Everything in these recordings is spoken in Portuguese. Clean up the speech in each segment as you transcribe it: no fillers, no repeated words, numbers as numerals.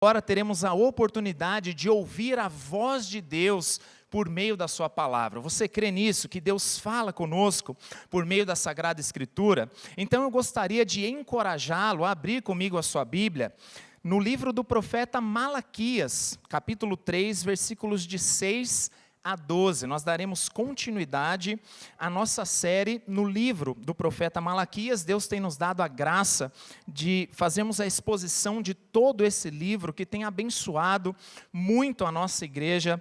Agora teremos a oportunidade de ouvir a voz de Deus por meio da sua palavra. Você crê nisso, que Deus fala conosco por meio da Sagrada Escritura? Então eu gostaria de encorajá-lo a abrir comigo a sua Bíblia no livro do profeta Malaquias, capítulo 3, versículos de 6 a 12. Nós daremos continuidade à nossa série no livro do profeta Malaquias. Deus tem nos dado a graça de fazermos a exposição de todo esse livro que tem abençoado muito a nossa igreja,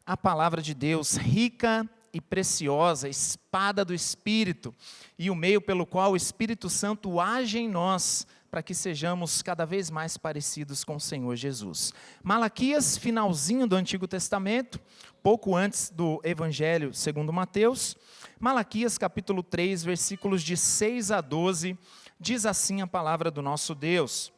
a palavra de Deus, rica e preciosa, espada do Espírito, e o meio pelo qual o Espírito Santo age em nós, para que sejamos cada vez mais parecidos com o Senhor Jesus. Malaquias, finalzinho do Antigo Testamento, pouco antes do Evangelho segundo Mateus. Malaquias capítulo 3, versículos de 6 a 12, diz assim a palavra do nosso Deus: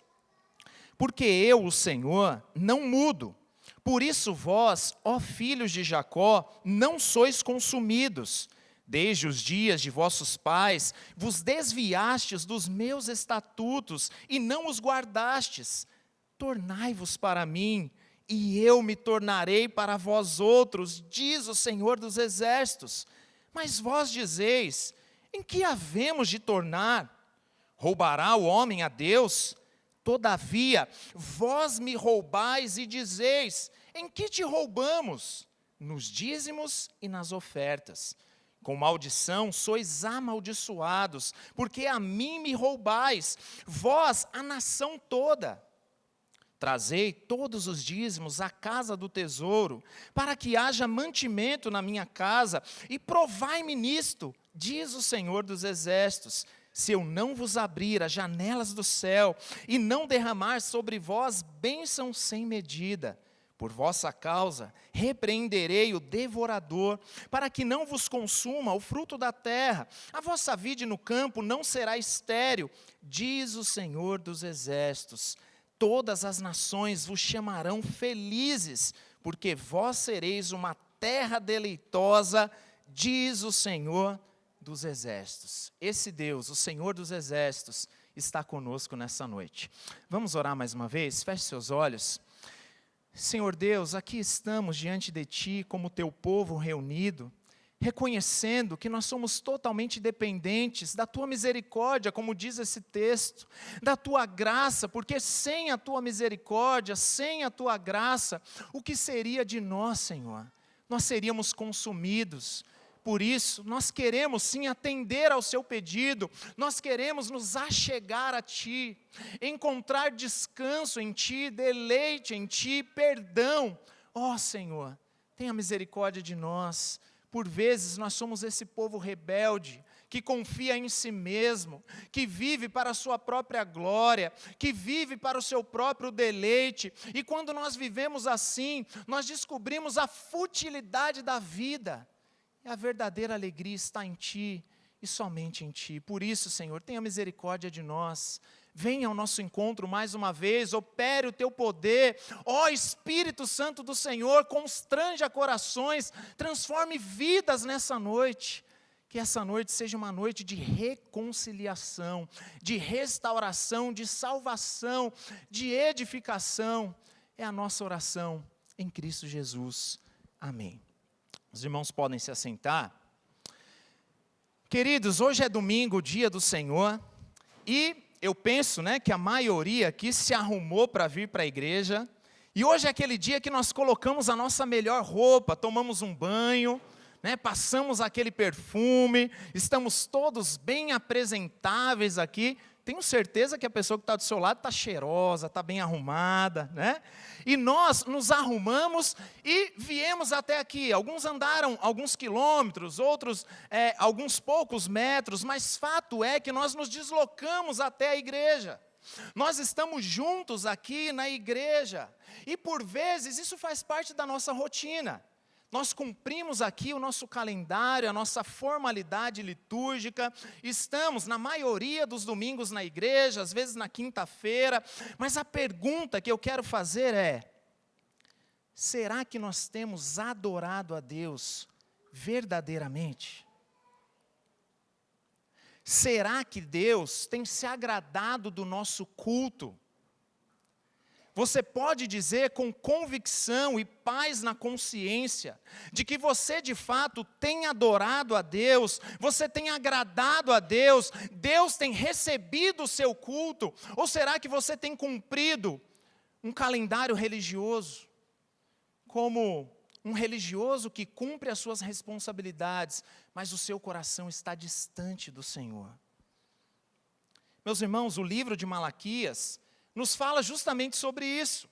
Porque eu, o Senhor, não mudo, por isso vós, ó filhos de Jacó, não sois consumidos. Desde os dias de vossos pais, vos desviastes dos meus estatutos e não os guardastes. Tornai-vos para mim, e eu me tornarei para vós outros, diz o Senhor dos Exércitos. Mas vós dizeis, em que havemos de tornar? Roubará o homem a Deus? Todavia, vós me roubais e dizeis, em que te roubamos? Nos dízimos e nas ofertas. Com maldição sois amaldiçoados, porque a mim me roubais, vós, a nação toda. Trazei todos os dízimos à casa do tesouro, para que haja mantimento na minha casa, e provai-me nisto, diz o Senhor dos Exércitos, se eu não vos abrir as janelas do céu, e não derramar sobre vós bênção sem medida. Por vossa causa, repreenderei o devorador, para que não vos consuma o fruto da terra. A vossa vide no campo não será estéril, diz o Senhor dos Exércitos. Todas as nações vos chamarão felizes, porque vós sereis uma terra deleitosa, diz o Senhor dos Exércitos. Esse Deus, o Senhor dos Exércitos, está conosco nessa noite. Vamos orar mais uma vez? Feche seus olhos. Senhor Deus, aqui estamos diante de Ti como Teu povo reunido, reconhecendo que nós somos totalmente dependentes da Tua misericórdia, como diz esse texto, da Tua graça, porque sem a Tua misericórdia, sem a Tua graça, o que seria de nós, Senhor? Nós seríamos consumidos. Por isso, nós queremos sim atender ao seu pedido, nós queremos nos achegar a Ti, encontrar descanso em Ti, deleite em Ti, perdão. Ó Senhor, tenha misericórdia de nós. Por vezes nós somos esse povo rebelde, que confia em si mesmo, que vive para a sua própria glória, que vive para o seu próprio deleite. E quando nós vivemos assim, nós descobrimos a futilidade da vida. A verdadeira alegria está em Ti e somente em Ti. Por isso, Senhor, tenha misericórdia de nós. Venha ao nosso encontro mais uma vez, opere o Teu poder. Ó Espírito Santo do Senhor, constranja corações, transforme vidas nessa noite. Que essa noite seja uma noite de reconciliação, de restauração, de salvação, de edificação. É a nossa oração em Cristo Jesus. Amém. Os irmãos podem se assentar. Queridos, hoje é domingo, dia do Senhor, e eu penso, que a maioria aqui se arrumou para vir para a igreja, e hoje é aquele dia que nós colocamos a nossa melhor roupa, tomamos um banho, passamos aquele perfume, estamos todos bem apresentáveis aqui. Tenho certeza que a pessoa que está do seu lado está cheirosa, está bem arrumada, E nós nos arrumamos e viemos até aqui. Alguns andaram alguns quilômetros, outros alguns poucos metros, mas fato é que nós nos deslocamos até a igreja. Nós estamos juntos aqui na igreja, e por vezes isso faz parte da nossa rotina. Nós cumprimos aqui o nosso calendário, a nossa formalidade litúrgica, estamos na maioria dos domingos na igreja, às vezes na quinta-feira, mas a pergunta que eu quero fazer é: será que nós temos adorado a Deus verdadeiramente? Será que Deus tem se agradado do nosso culto? você pode dizer com convicção e paz na consciência, de que você de fato tem adorado a Deus, você tem agradado a Deus, Deus tem recebido o seu culto, ou será que você tem cumprido um calendário religioso, como um religioso que cumpre as suas responsabilidades, mas o seu coração está distante do Senhor? Meus irmãos, o livro de Malaquias nos fala justamente sobre isso.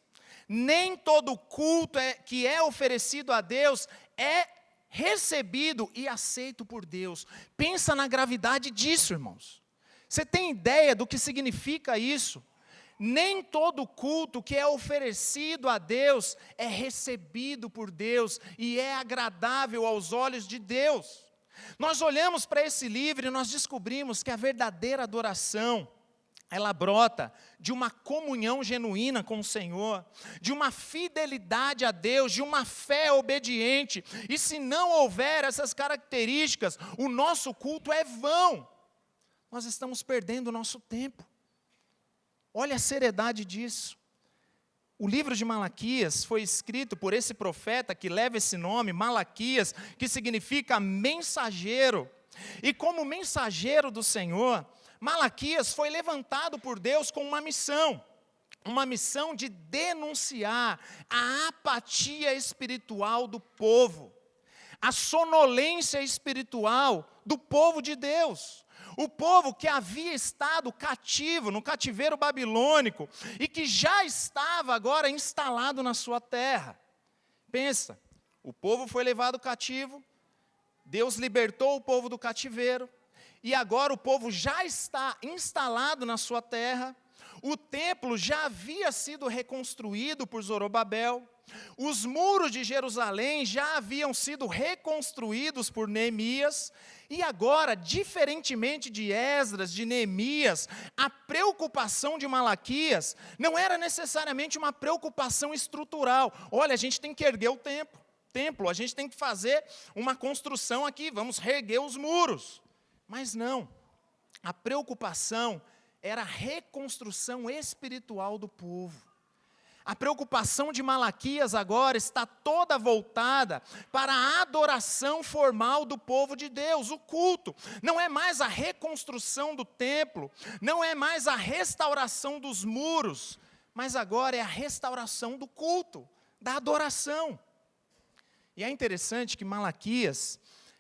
Nem todo culto que é oferecido a Deus é recebido e aceito por Deus. Pensa na gravidade disso, irmãos. Você tem ideia do que significa isso? Nem todo culto que é oferecido a Deus é recebido por Deus e é agradável aos olhos de Deus. Nós olhamos para esse livro e nós descobrimos que a verdadeira adoração, ela brota de uma comunhão genuína com o Senhor, de uma fidelidade a Deus, de uma fé obediente. E se não houver essas características, o nosso culto é vão. Nós estamos perdendo o nosso tempo. Olha a seriedade disso. O livro de Malaquias foi escrito por esse profeta que leva esse nome, Malaquias, que significa mensageiro. E como mensageiro do Senhor, Malaquias foi levantado por Deus com uma missão de denunciar a apatia espiritual do povo, a sonolência espiritual do povo de Deus. O povo que havia estado cativo, no cativeiro babilônico, e que já estava agora instalado na sua terra. Pensa, o povo foi levado cativo, Deus libertou o povo do cativeiro, e agora o povo já está instalado na sua terra, o templo já havia sido reconstruído por Zorobabel, os muros de Jerusalém já haviam sido reconstruídos por Neemias, e agora, diferentemente de Esdras, de Neemias, a preocupação de Malaquias não era necessariamente uma preocupação estrutural. Olha, a gente tem que erguer o templo, a gente tem que fazer uma construção aqui, vamos reerguer os muros. Mas não, a preocupação era a reconstrução espiritual do povo. A preocupação de Malaquias agora está toda voltada para a adoração formal do povo de Deus, o culto. Não é mais a reconstrução do templo, não é mais a restauração dos muros, mas agora é a restauração do culto, da adoração. E é interessante que Malaquias,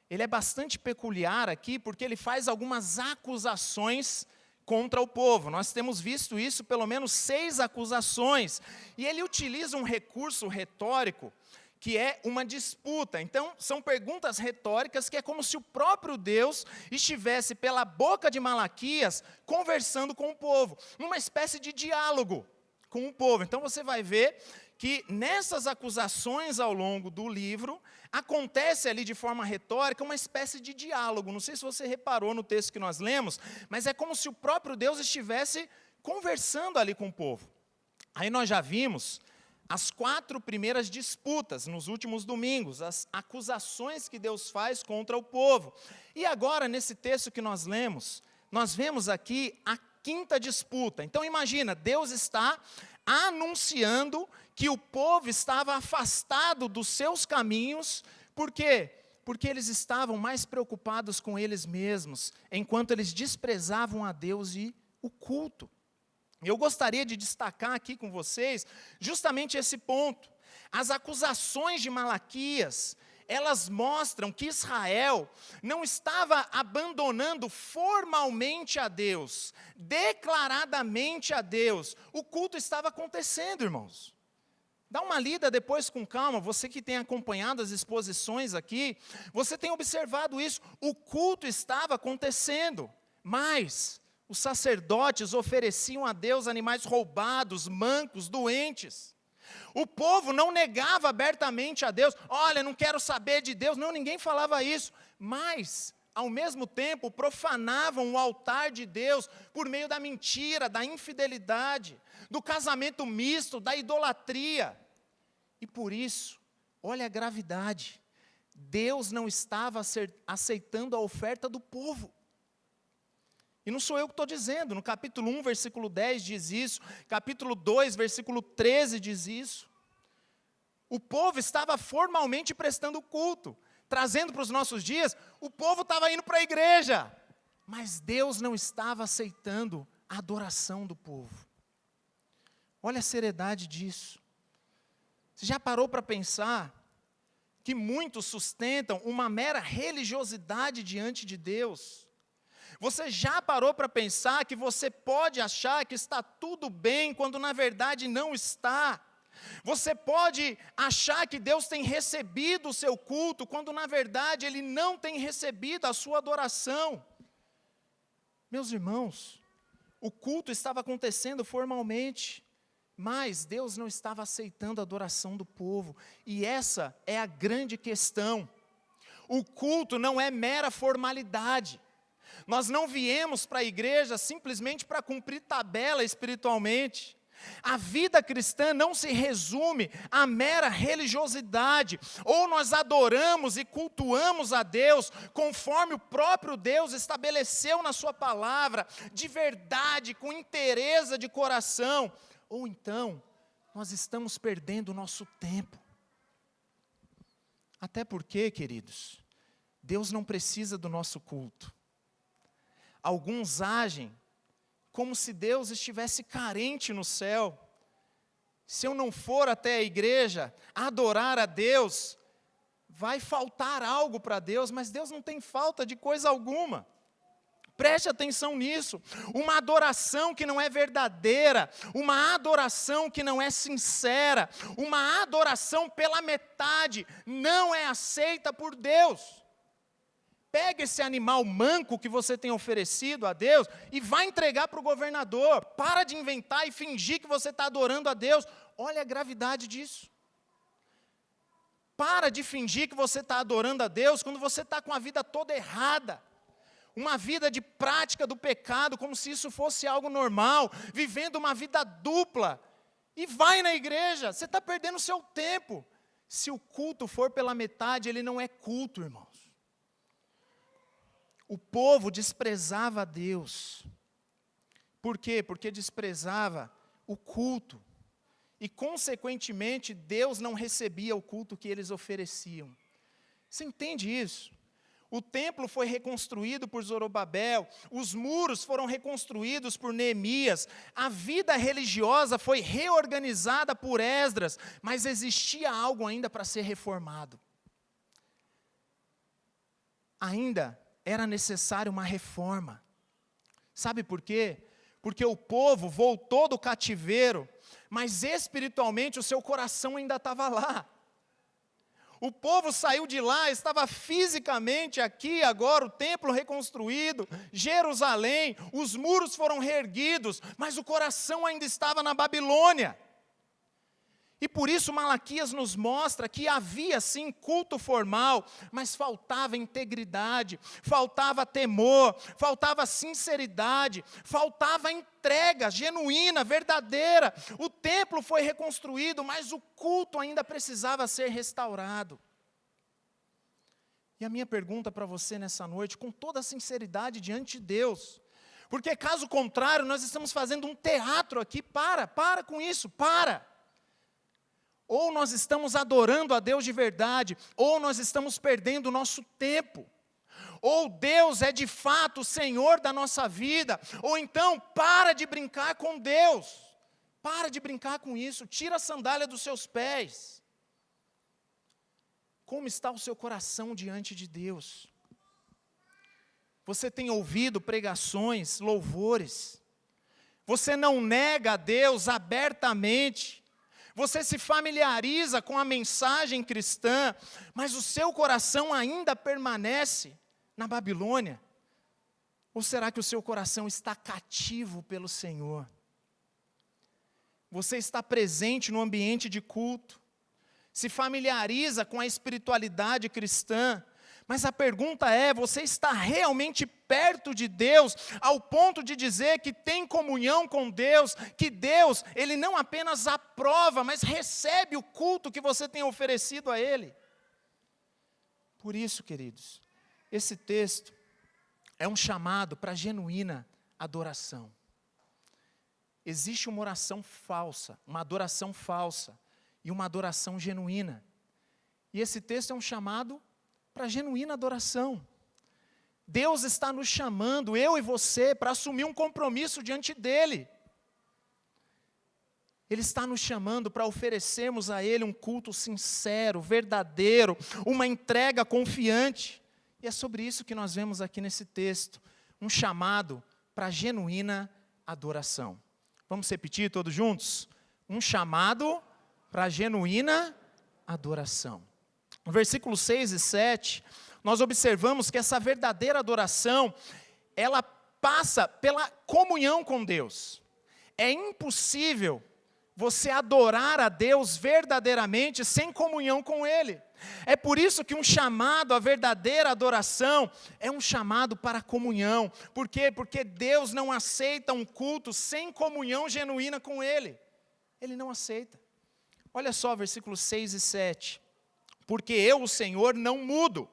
ele é bastante peculiar aqui, porque ele faz algumas acusações contra o povo. Nós temos visto isso, pelo menos 6 acusações. E ele utiliza um recurso retórico, que é uma disputa. Então, são perguntas retóricas que é como se o próprio Deus estivesse pela boca de Malaquias conversando com o povo, numa espécie de diálogo com o povo. Então, você vai ver que nessas acusações ao longo do livro, acontece ali de forma retórica uma espécie de diálogo. Não sei se você reparou no texto que nós lemos, mas é como se o próprio Deus estivesse conversando ali com o povo. Aí nós já vimos as 4 primeiras disputas nos últimos domingos, as acusações que Deus faz contra o povo. E agora, nesse texto que nós lemos, nós vemos aqui a 5ª disputa. Então imagina, Deus está anunciando que o povo estava afastado dos seus caminhos. Por quê? Porque eles estavam mais preocupados com eles mesmos, enquanto eles desprezavam a Deus e o culto. Eu gostaria de destacar aqui com vocês justamente esse ponto. As acusações de Malaquias, elas mostram que Israel não estava abandonando formalmente a Deus, declaradamente a Deus. O culto estava acontecendo, irmãos. Dá uma lida depois com calma, você que tem acompanhado as exposições aqui, você tem observado isso. O culto estava acontecendo, mas os sacerdotes ofereciam a Deus animais roubados, mancos, doentes. O povo não negava abertamente a Deus, olha, não quero saber de Deus, não, ninguém falava isso, mas, ao mesmo tempo, profanavam o altar de Deus por meio da mentira, da infidelidade, do casamento misto, da idolatria. E por isso, olha a gravidade, Deus não estava aceitando a oferta do povo. E não sou eu que estou dizendo, no capítulo 1, versículo 10 diz isso, capítulo 2, versículo 13 diz isso. O povo estava formalmente prestando culto, trazendo para os nossos dias, o povo estava indo para a igreja, mas Deus não estava aceitando a adoração do povo. Olha a seriedade disso. Você já parou para pensar que muitos sustentam uma mera religiosidade diante de Deus? Você já parou para pensar que você pode achar que está tudo bem, quando na verdade não está? Você pode achar que Deus tem recebido o seu culto, quando na verdade Ele não tem recebido a sua adoração. Meus irmãos, o culto estava acontecendo formalmente, mas Deus não estava aceitando a adoração do povo, e essa é a grande questão. O culto não é mera formalidade. Nós não viemos para a igreja simplesmente para cumprir tabela espiritualmente. A vida cristã não se resume à mera religiosidade, ou nós adoramos e cultuamos a Deus conforme o próprio Deus estabeleceu na sua palavra, de verdade, com inteireza de coração, ou então nós estamos perdendo o nosso tempo. Até porque, queridos, Deus não precisa do nosso culto. Alguns agem como se Deus estivesse carente no céu. Se eu não for até a igreja adorar a Deus, vai faltar algo para Deus, mas Deus não tem falta de coisa alguma. Preste atenção nisso. Uma adoração que não é verdadeira, uma adoração que não é sincera, uma adoração pela metade, não é aceita por Deus. Pega esse animal manco que você tem oferecido a Deus e vai entregar para o governador. Para de inventar e fingir que você está adorando a Deus. Olha a gravidade disso. Para de fingir que você está adorando a Deus quando você está com a vida toda errada. Uma vida de prática do pecado, como se isso fosse algo normal, vivendo uma vida dupla. E vai na igreja, você está perdendo o seu tempo. Se o culto for pela metade, ele não é culto, irmãos. O povo desprezava a Deus. Por quê? Porque desprezava o culto. E, consequentemente, Deus não recebia o culto que eles ofereciam. Você entende isso? O templo foi reconstruído por Zorobabel, os muros foram reconstruídos por Neemias, a vida religiosa foi reorganizada por Esdras, mas existia algo ainda para ser reformado. Ainda era necessária uma reforma. Sabe por quê? Porque o povo voltou do cativeiro, mas espiritualmente o seu coração ainda estava lá. O povo saiu de lá, estava fisicamente aqui, agora o templo reconstruído, Jerusalém, os muros foram reerguidos, mas o coração ainda estava na Babilônia. E por isso Malaquias nos mostra que havia sim culto formal, mas faltava integridade, faltava temor, faltava sinceridade, faltava entrega genuína, verdadeira. O templo foi reconstruído, mas o culto ainda precisava ser restaurado. E a minha pergunta para você nessa noite, com toda a sinceridade diante de Deus, porque caso contrário nós estamos fazendo um teatro aqui, para com isso, para. Ou nós estamos adorando a Deus de verdade, ou nós estamos perdendo o nosso tempo. Ou Deus é de fato o Senhor da nossa vida, ou então para de brincar com Deus. Para de brincar com isso, tira a sandália dos seus pés. Como está o seu coração diante de Deus? Você tem ouvido pregações, louvores? Você não nega a Deus abertamente? Você se familiariza com a mensagem cristã, mas o seu coração ainda permanece na Babilônia? Ou será que o seu coração está cativo pelo Senhor? Você está presente no ambiente de culto, se familiariza com a espiritualidade cristã, mas a pergunta é, você está realmente perto de Deus, ao ponto de dizer que tem comunhão com Deus, que Deus, Ele não apenas aprova, mas recebe o culto que você tem oferecido a Ele? Por isso, queridos, esse texto é um chamado para genuína adoração. Existe uma oração falsa, uma adoração falsa e uma adoração genuína. E esse texto é um chamado para genuína adoração. Deus está nos chamando, eu e você, para assumir um compromisso diante dEle. Ele está nos chamando para oferecermos a Ele um culto sincero, verdadeiro, uma entrega confiante. E é sobre isso que nós vemos aqui nesse texto, um chamado para genuína adoração. Vamos repetir todos juntos? Um chamado para genuína adoração. No versículos 6 e 7, nós observamos que essa verdadeira adoração, ela passa pela comunhão com Deus. É impossível você adorar a Deus verdadeiramente sem comunhão com Ele. É por isso que um chamado à verdadeira adoração é um chamado para a comunhão. Por quê? Porque Deus não aceita um culto sem comunhão genuína com Ele. Ele não aceita. Olha só, versículos 6 e 7. Porque eu, o Senhor, não mudo.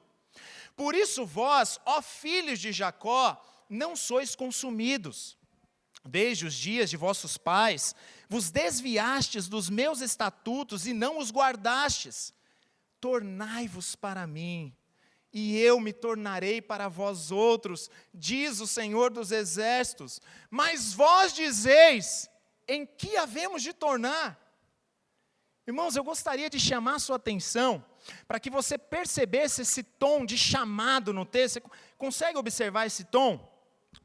Por isso vós, ó filhos de Jacó, não sois consumidos. Desde os dias de vossos pais, vos desviastes dos meus estatutos e não os guardastes. Tornai-vos para mim, e eu me tornarei para vós outros, diz o Senhor dos Exércitos. Mas vós dizeis, em que havemos de tornar? Irmãos, eu gostaria de chamar a sua atenção, para que você percebesse esse tom de chamado no texto. Você consegue observar esse tom?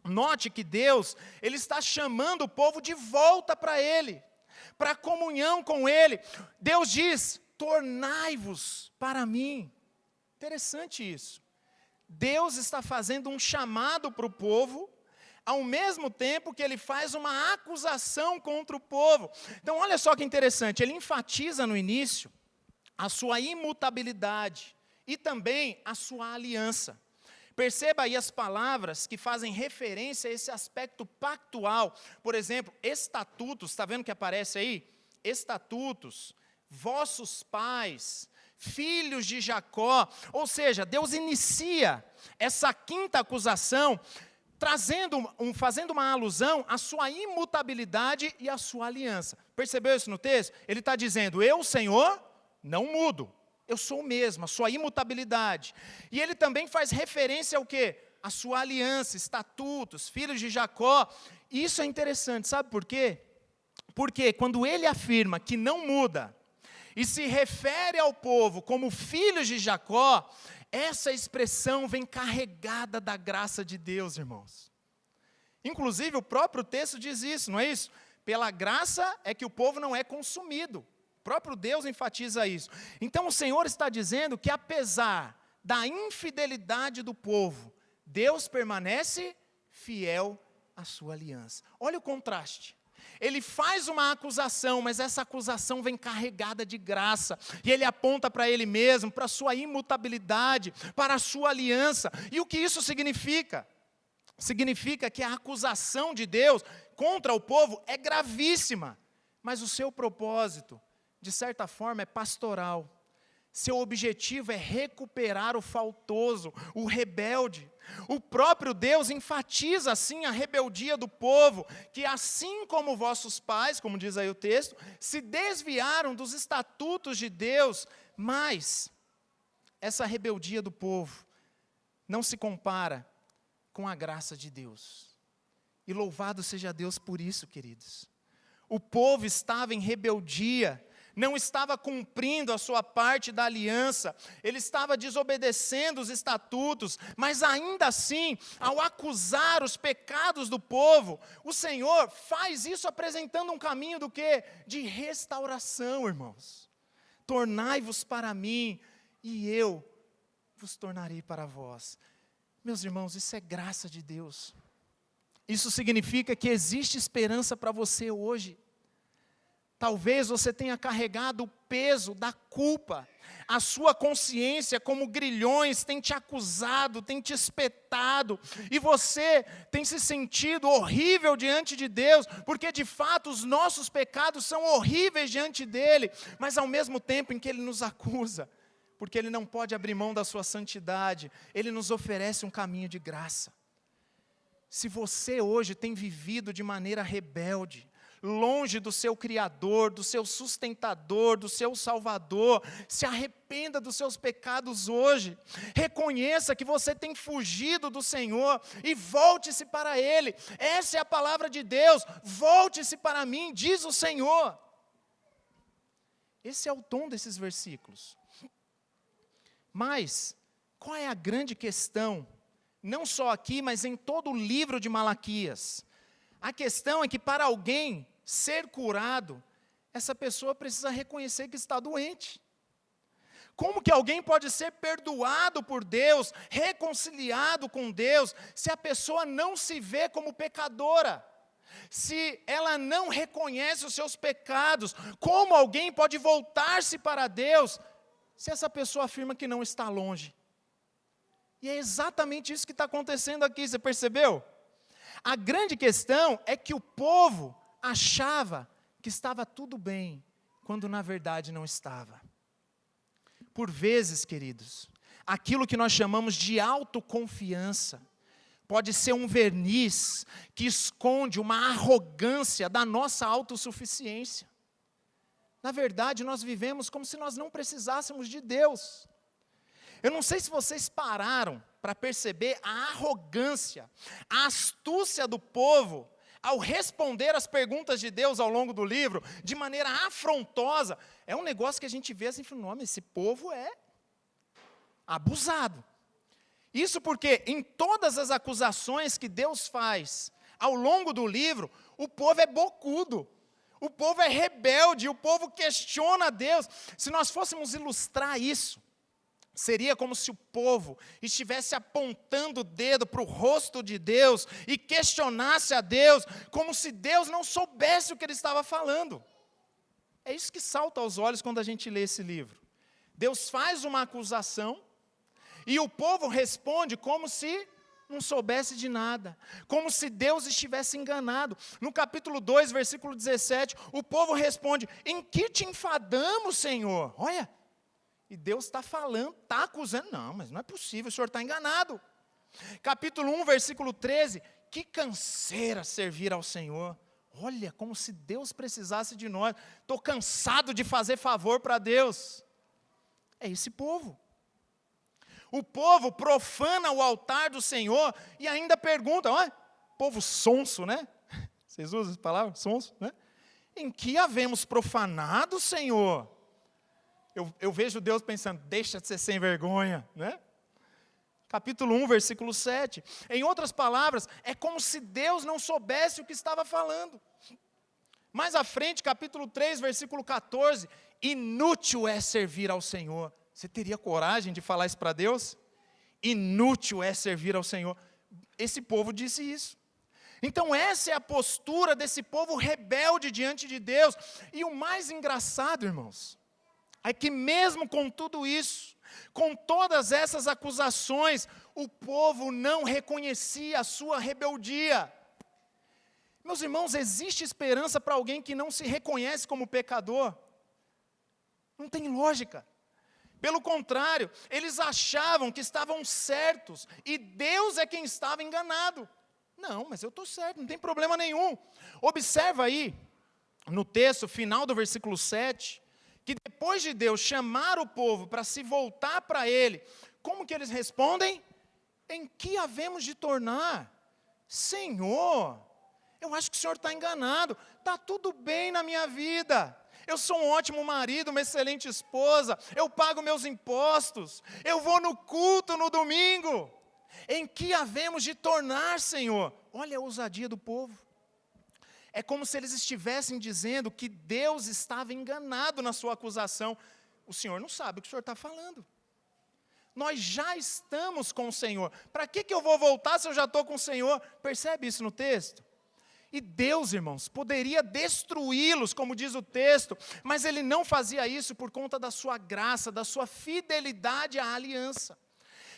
Note que Deus, Ele está chamando o povo de volta para Ele, para a comunhão com Ele. Deus diz, tornai-vos para mim. Interessante isso. Deus está fazendo um chamado para o povo, ao mesmo tempo que Ele faz uma acusação contra o povo. Então olha só que interessante, Ele enfatiza no início a sua imutabilidade e também a sua aliança. Perceba aí as palavras que fazem referência a esse aspecto pactual. Por exemplo, estatutos, está vendo que aparece aí? Estatutos, vossos pais, filhos de Jacó. Ou seja, Deus inicia essa quinta acusação, fazendo uma alusão à sua imutabilidade e à sua aliança. Percebeu isso no texto? Ele está dizendo, eu, Senhor, não mudo. Eu sou o mesmo, a sua imutabilidade. E ele também faz referência ao quê? A sua aliança, estatutos, filhos de Jacó. E isso é interessante, sabe por quê? Porque quando ele afirma que não muda, e se refere ao povo como filhos de Jacó, essa expressão vem carregada da graça de Deus, irmãos. Inclusive o próprio texto diz isso, não é isso? Pela graça é que o povo não é consumido. O próprio Deus enfatiza isso. Então o Senhor está dizendo que apesar da infidelidade do povo, Deus permanece fiel à sua aliança. Olha o contraste. Ele faz uma acusação, mas essa acusação vem carregada de graça. E ele aponta para ele mesmo, para a sua imutabilidade, para a sua aliança. E o que isso significa? Significa que a acusação de Deus contra o povo é gravíssima. Mas o seu propósito, de certa forma, é pastoral. Seu objetivo é recuperar o faltoso, o rebelde. O próprio Deus enfatiza assim a rebeldia do povo, que assim como vossos pais, como diz aí o texto, se desviaram dos estatutos de Deus, mas essa rebeldia do povo não se compara com a graça de Deus. E louvado seja Deus por isso, queridos. O povo estava em rebeldia, não estava cumprindo a sua parte da aliança, ele estava desobedecendo os estatutos, mas ainda assim, ao acusar os pecados do povo, o Senhor faz isso apresentando um caminho do quê? De restauração, irmãos. Tornai-vos para mim, e eu vos tornarei para vós. Meus irmãos, isso é graça de Deus. Isso significa que existe esperança para você hoje. Talvez você tenha carregado o peso da culpa. A sua consciência, como grilhões, tem te acusado, tem te espetado. E você tem se sentido horrível diante de Deus, porque de fato os nossos pecados são horríveis diante dEle. Mas ao mesmo tempo em que Ele nos acusa, porque Ele não pode abrir mão da sua santidade, Ele nos oferece um caminho de graça. Se você hoje tem vivido de maneira rebelde, longe do seu Criador, do seu sustentador, do seu Salvador, se arrependa dos seus pecados hoje, reconheça que você tem fugido do Senhor e volte-se para Ele. Essa é a palavra de Deus, volte-se para mim, diz o Senhor. Esse é o tom desses versículos. Mas, qual é a grande questão? Não só aqui, mas em todo o livro de Malaquias. A questão é que para alguém ser curado, essa pessoa precisa reconhecer que está doente. Como que alguém pode ser perdoado por Deus, reconciliado com Deus, se a pessoa não se vê como pecadora? Se ela não reconhece os seus pecados, como alguém pode voltar-se para Deus, se essa pessoa afirma que não está longe? E é exatamente isso que está acontecendo aqui, você percebeu? A grande questão é que o povo achava que estava tudo bem, quando na verdade não estava. Por vezes, queridos, aquilo que nós chamamos de autoconfiança, pode ser um verniz que esconde uma arrogância da nossa autossuficiência. Na verdade, nós vivemos como se nós não precisássemos de Deus. Eu não sei se vocês pararam para perceber a arrogância, a astúcia do povo, ao responder as perguntas de Deus ao longo do livro, de maneira afrontosa. É um negócio que a gente vê assim, nome, esse povo é abusado. Isso porque em todas as acusações que Deus faz ao longo do livro, o povo é bocudo, o povo é rebelde, o povo questiona Deus. Se nós fôssemos ilustrar isso, seria como se o povo estivesse apontando o dedo para o rosto de Deus e questionasse a Deus, como se Deus não soubesse o que ele estava falando. É isso que salta aos olhos quando a gente lê esse livro. Deus faz uma acusação e o povo responde como se não soubesse de nada, como se Deus estivesse enganado. No capítulo 2, versículo 17, o povo responde: em que te enfadamos, Senhor? Olha, e Deus está falando, está acusando. Não, mas não é possível, o Senhor está enganado. Capítulo 1, versículo 13, que canseira servir ao Senhor. Olha, como se Deus precisasse de nós. Estou cansado de fazer favor para Deus. É esse povo. O povo profana o altar do Senhor e ainda pergunta, olha, povo sonso, né? Vocês usam essa palavra, sonso, né? Em que havemos profanado, Senhor? Eu vejo Deus pensando, deixa de ser sem vergonha, né? Capítulo 1, versículo 7. Em outras palavras, é como se Deus não soubesse o que estava falando. Mais à frente, capítulo 3, versículo 14. Inútil é servir ao Senhor. Você teria coragem de falar isso para Deus? Inútil é servir ao Senhor. Esse povo disse isso. Então essa é a postura desse povo rebelde diante de Deus. E o mais engraçado, irmãos, é que mesmo com tudo isso, com todas essas acusações, o povo não reconhecia a sua rebeldia. Meus irmãos, existe esperança para alguém que não se reconhece como pecador? Não tem lógica. Pelo contrário, eles achavam que estavam certos, e Deus é quem estava enganado. Não, mas eu estou certo, não tem problema nenhum. Observa aí, no texto final do versículo 7, que depois de Deus chamar o povo para se voltar para Ele, como que eles respondem? Em que havemos de tornar? Senhor, eu acho que o Senhor está enganado, está tudo bem na minha vida. Eu sou um ótimo marido, uma excelente esposa, eu pago meus impostos, eu vou no culto no domingo. Em que havemos de tornar, Senhor? Olha a ousadia do povo. É como se eles estivessem dizendo que Deus estava enganado na sua acusação. O Senhor não sabe o que o Senhor está falando. Nós já estamos com o Senhor. Para que eu vou voltar se eu já estou com o Senhor? Percebe isso no texto? E Deus, irmãos, poderia destruí-los, como diz o texto, mas Ele não fazia isso por conta da sua graça, da sua fidelidade à aliança.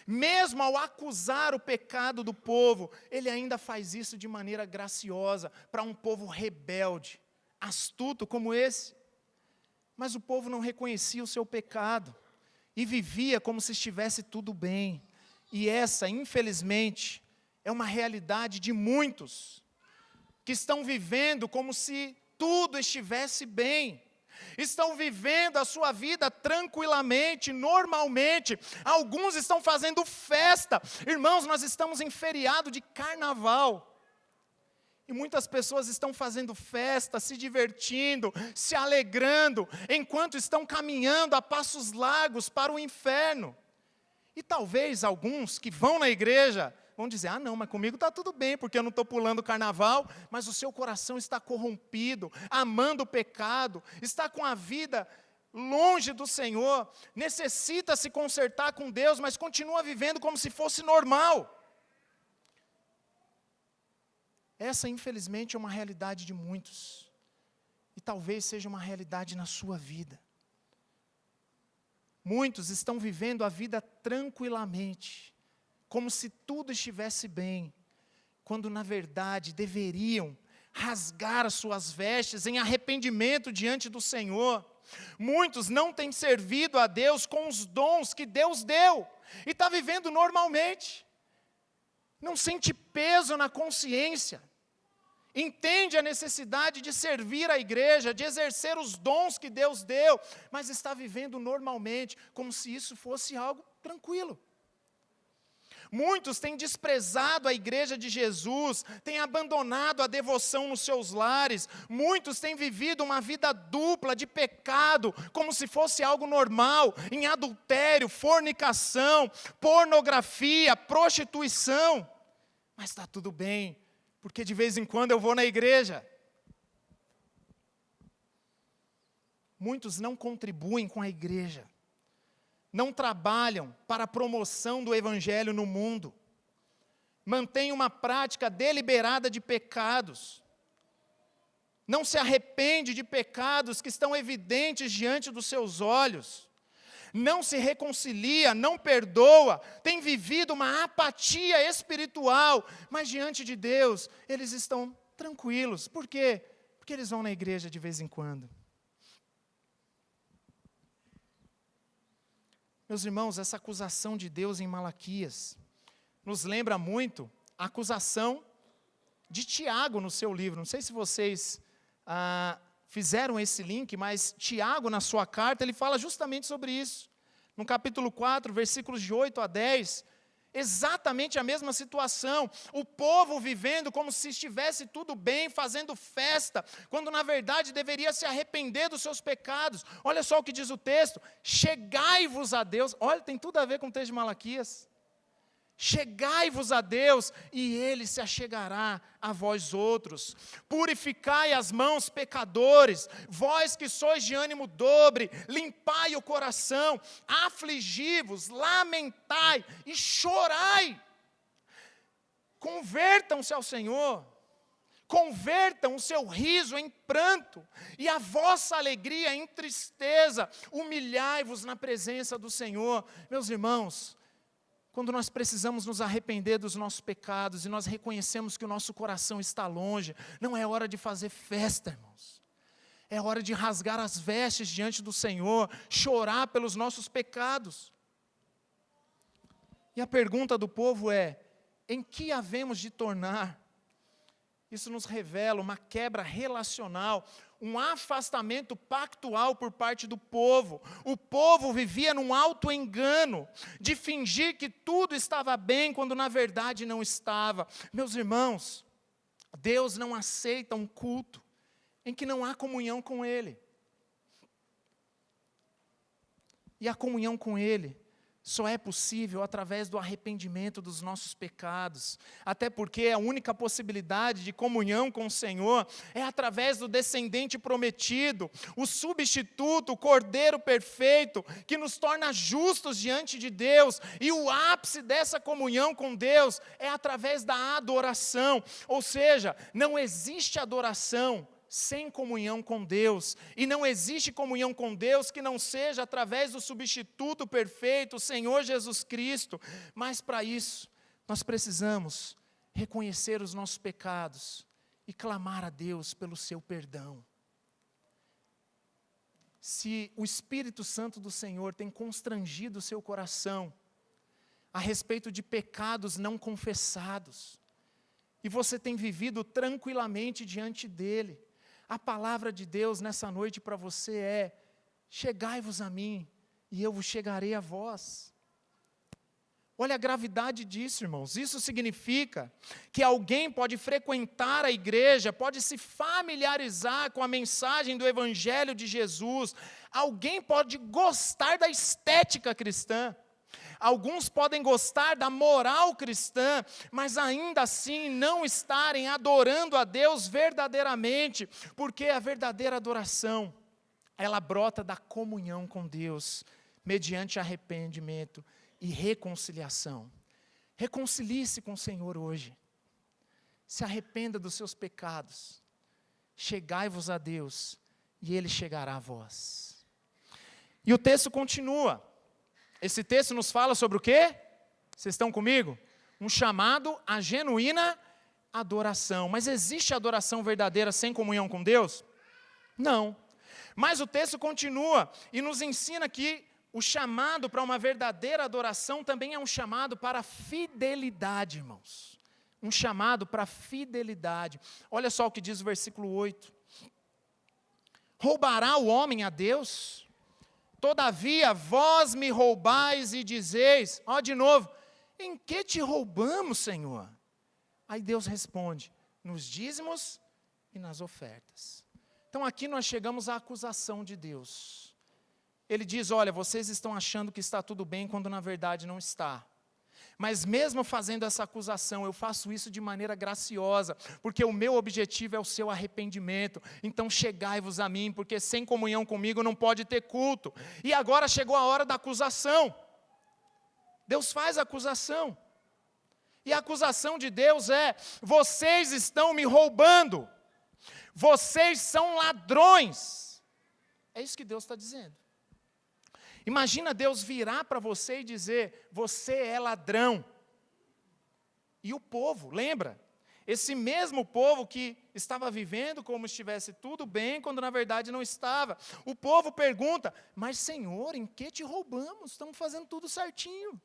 Mesmo ao acusar o pecado do povo, Ele ainda faz isso de maneira graciosa, para um povo rebelde, astuto como esse. Mas o povo não reconhecia o seu pecado, e vivia como se estivesse tudo bem. E essa, infelizmente, é uma realidade de muitos que estão vivendo como se tudo estivesse bem. Estão vivendo a sua vida tranquilamente, normalmente. Alguns estão fazendo festa. Irmãos, nós estamos em feriado de carnaval. E muitas pessoas estão fazendo festa, se divertindo, se alegrando, enquanto estão caminhando a passos largos para o inferno. E talvez alguns que vão na igreja vão dizer, não, mas comigo está tudo bem, porque eu não estou pulando o carnaval, mas o seu coração está corrompido, amando o pecado, está com a vida longe do Senhor, necessita se consertar com Deus, mas continua vivendo como se fosse normal. Essa, infelizmente, é uma realidade de muitos, e talvez seja uma realidade na sua vida. Muitos estão vivendo a vida tranquilamente, como se tudo estivesse bem, quando na verdade deveriam rasgar as suas vestes em arrependimento diante do Senhor. Muitos não têm servido a Deus com os dons que Deus deu, e está vivendo normalmente, não sente peso na consciência, entende a necessidade de servir a igreja, de exercer os dons que Deus deu, mas está vivendo normalmente, como se isso fosse algo tranquilo. Muitos têm desprezado a igreja de Jesus, têm abandonado a devoção nos seus lares, muitos têm vivido uma vida dupla de pecado, como se fosse algo normal, em adultério, fornicação, pornografia, prostituição. Mas está tudo bem, porque de vez em quando eu vou na igreja. Muitos não contribuem com a igreja, não trabalham para a promoção do evangelho no mundo, mantêm uma prática deliberada de pecados, não se arrepende de pecados que estão evidentes diante dos seus olhos, não se reconcilia, não perdoa, tem vivido uma apatia espiritual, mas diante de Deus, eles estão tranquilos. Por quê? Porque eles vão na igreja de vez em quando. Meus irmãos, essa acusação de Deus em Malaquias nos lembra muito a acusação de Tiago no seu livro. Não sei se vocês fizeram esse link, mas Tiago, na sua carta, ele fala justamente sobre isso. No capítulo 4, versículos de 8 a 10, exatamente a mesma situação. O povo vivendo como se estivesse tudo bem, fazendo festa, quando na verdade deveria se arrepender dos seus pecados. Olha só o que diz o texto: chegai-vos a Deus. Olha, tem tudo a ver com o texto de Malaquias. Chegai-vos a Deus, e Ele se achegará a vós outros. Purificai as mãos, pecadores, vós que sois de ânimo dobre, limpai o coração, afligi-vos, lamentai e chorai. Convertam-se ao Senhor, convertam o seu riso em pranto, e a vossa alegria em tristeza, humilhai-vos na presença do Senhor. Meus irmãos, quando nós precisamos nos arrepender dos nossos pecados, e nós reconhecemos que o nosso coração está longe, não é hora de fazer festa, irmãos. É hora de rasgar as vestes diante do Senhor, chorar pelos nossos pecados. E a pergunta do povo é: em que havemos de tornar? Isso nos revela uma quebra relacional, um afastamento pactual por parte do povo. O povo vivia num auto-engano, de fingir que tudo estava bem, quando na verdade não estava. Meus irmãos, Deus não aceita um culto em que não há comunhão com Ele. E a comunhão com Ele só é possível através do arrependimento dos nossos pecados, até porque a única possibilidade de comunhão com o Senhor é através do descendente prometido, o substituto, o Cordeiro perfeito, que nos torna justos diante de Deus, e o ápice dessa comunhão com Deus é através da adoração, ou seja, não existe adoração sem comunhão com Deus, e não existe comunhão com Deus que não seja através do substituto perfeito, o Senhor Jesus Cristo. Mas para isso, nós precisamos reconhecer os nossos pecados e clamar a Deus pelo seu perdão. Se o Espírito Santo do Senhor tem constrangido o seu coração a respeito de pecados não confessados. E você tem vivido tranquilamente diante dele. A palavra de Deus nessa noite para você é: chegai-vos a mim, e eu vos chegarei a vós. Olha a gravidade disso, irmãos. Isso significa que alguém pode frequentar a igreja, pode se familiarizar com a mensagem do Evangelho de Jesus. Alguém pode gostar da estética cristã. Alguns podem gostar da moral cristã, mas ainda assim não estarem adorando a Deus verdadeiramente, porque a verdadeira adoração, ela brota da comunhão com Deus, mediante arrependimento e reconciliação. Reconcilie-se com o Senhor hoje. Se arrependa dos seus pecados. Chegai-vos a Deus, e Ele chegará a vós. E o texto continua. Esse texto nos fala sobre o quê? Vocês estão comigo? Um chamado à genuína adoração. Mas existe adoração verdadeira sem comunhão com Deus? Não. Mas o texto continua e nos ensina que o chamado para uma verdadeira adoração também é um chamado para fidelidade, irmãos. Um chamado para fidelidade. Olha só o que diz o versículo 8. Roubará o homem a Deus? Todavia, vós me roubais e dizeis, ó de novo, em que te roubamos, Senhor? Aí Deus responde, nos dízimos e nas ofertas. Então aqui nós chegamos à acusação de Deus. Ele diz, olha, vocês estão achando que está tudo bem quando na verdade não está. Mas mesmo fazendo essa acusação, eu faço isso de maneira graciosa, porque o meu objetivo é o seu arrependimento. Então chegai-vos a mim, porque sem comunhão comigo não pode ter culto. E agora chegou a hora da acusação. Deus faz a acusação. E a acusação de Deus é, vocês estão me roubando. Vocês são ladrões. É isso que Deus está dizendo. Imagina Deus virar para você e dizer, você é ladrão. E o povo, lembra? Esse mesmo povo que estava vivendo como se estivesse tudo bem, quando na verdade não estava. O povo pergunta, mas Senhor, em que te roubamos? Estamos fazendo tudo certinho.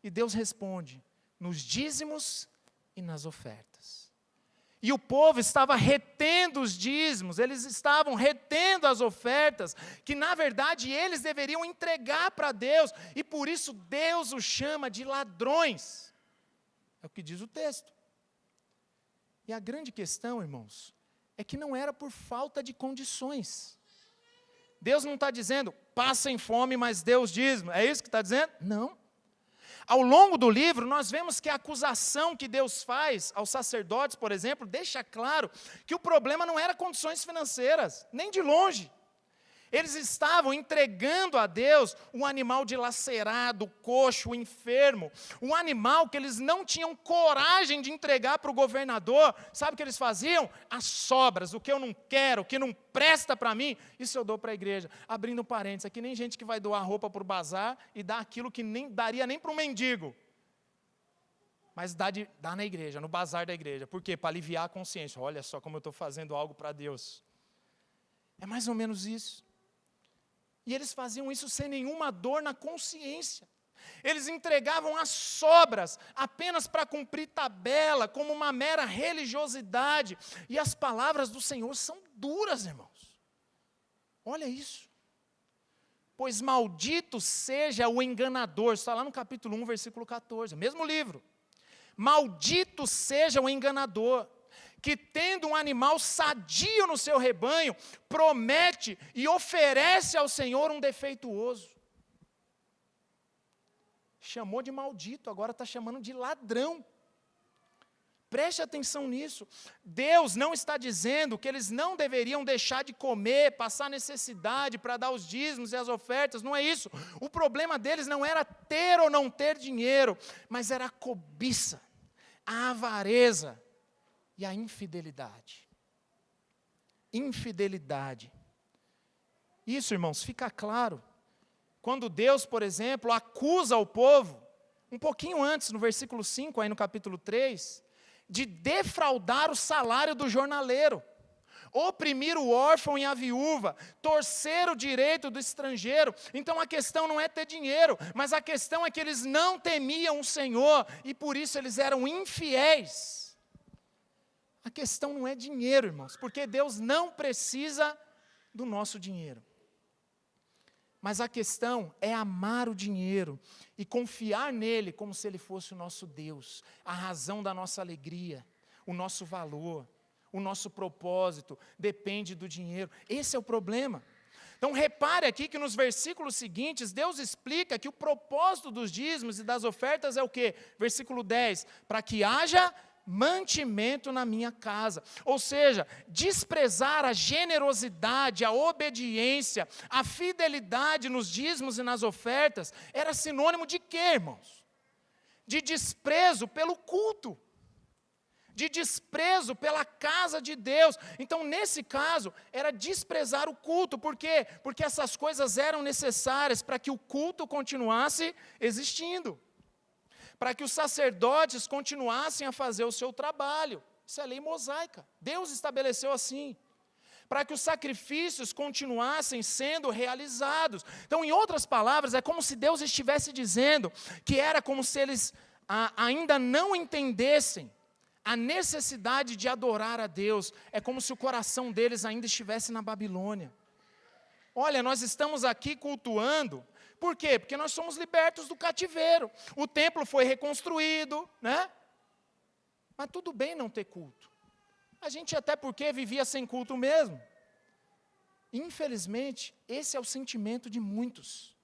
E Deus responde, nos dízimos e nas ofertas. E o povo estava retendo os dízimos, eles estavam retendo as ofertas, que na verdade eles deveriam entregar para Deus, e por isso Deus os chama de ladrões. É o que diz o texto. E a grande questão, irmãos, é que não era por falta de condições. Deus não está dizendo, passem fome, mas Deus dízimo. É isso que está dizendo? Não. Ao longo do livro, nós vemos que a acusação que Deus faz aos sacerdotes, por exemplo, deixa claro que o problema não era condições financeiras, nem de longe. Eles estavam entregando a Deus um animal dilacerado, coxo, enfermo, um animal que eles não tinham coragem de entregar para o governador. Sabe o que eles faziam? As sobras, o que eu não quero, o que não presta para mim, isso eu dou para a igreja. Abrindo parênteses, aqui nem gente que vai doar roupa para o bazar e dá aquilo que nem daria nem para um mendigo. Mas dá na igreja, no bazar da igreja. Por quê? Para aliviar a consciência. Olha só como eu estou fazendo algo para Deus. É mais ou menos isso. E eles faziam isso sem nenhuma dor na consciência. Eles entregavam as sobras apenas para cumprir tabela, como uma mera religiosidade. E as palavras do Senhor são duras, irmãos. Olha isso. Pois maldito seja o enganador. Está lá no capítulo 1, versículo 14, mesmo livro. Maldito seja o enganador, que tendo um animal sadio no seu rebanho, promete e oferece ao Senhor um defeituoso. Chamou de maldito, agora está chamando de ladrão. Preste atenção nisso. Deus não está dizendo que eles não deveriam deixar de comer, passar necessidade para dar os dízimos e as ofertas, não é isso. O problema deles não era ter ou não ter dinheiro, mas era a cobiça, a avareza, e a infidelidade. Infidelidade. Isso, irmãos, fica claro. Quando Deus, por exemplo, acusa o povo, um pouquinho antes, no versículo 5, aí no capítulo 3, de defraudar o salário do jornaleiro. oprimir o órfão e a viúva, torcer o direito do estrangeiro. Então a questão não é ter dinheiro, mas a questão é que eles não temiam o Senhor e por isso eles eram infiéis. A questão não é dinheiro, irmãos, porque Deus não precisa do nosso dinheiro. Mas a questão é amar o dinheiro e confiar nele como se ele fosse o nosso Deus, a razão da nossa alegria, o nosso valor, o nosso propósito depende do dinheiro. Esse é o problema. Então repare aqui que nos versículos seguintes, Deus explica que o propósito dos dízimos e das ofertas é o quê? Versículo 10, para que haja mantimento na minha casa. Ou seja, desprezar a generosidade, a obediência, a fidelidade nos dízimos e nas ofertas, era sinônimo de quê, irmãos? De desprezo pelo culto, de desprezo pela casa de Deus. Então, nesse caso, era desprezar o culto. Por quê? Porque essas coisas eram necessárias para que o culto continuasse existindo, para que os sacerdotes continuassem a fazer o seu trabalho. Isso é lei mosaica. Deus estabeleceu assim. Para que os sacrifícios continuassem sendo realizados. Então, em outras palavras, é como se Deus estivesse dizendo que era como se eles ainda não entendessem a necessidade de adorar a Deus. É como se o coração deles ainda estivesse na Babilônia. Olha, nós estamos aqui cultuando. Por quê? Porque nós somos libertos do cativeiro. O templo foi reconstruído, né? Mas tudo bem não ter culto. A gente até porque vivia sem culto mesmo. Infelizmente, esse é o sentimento de muitos.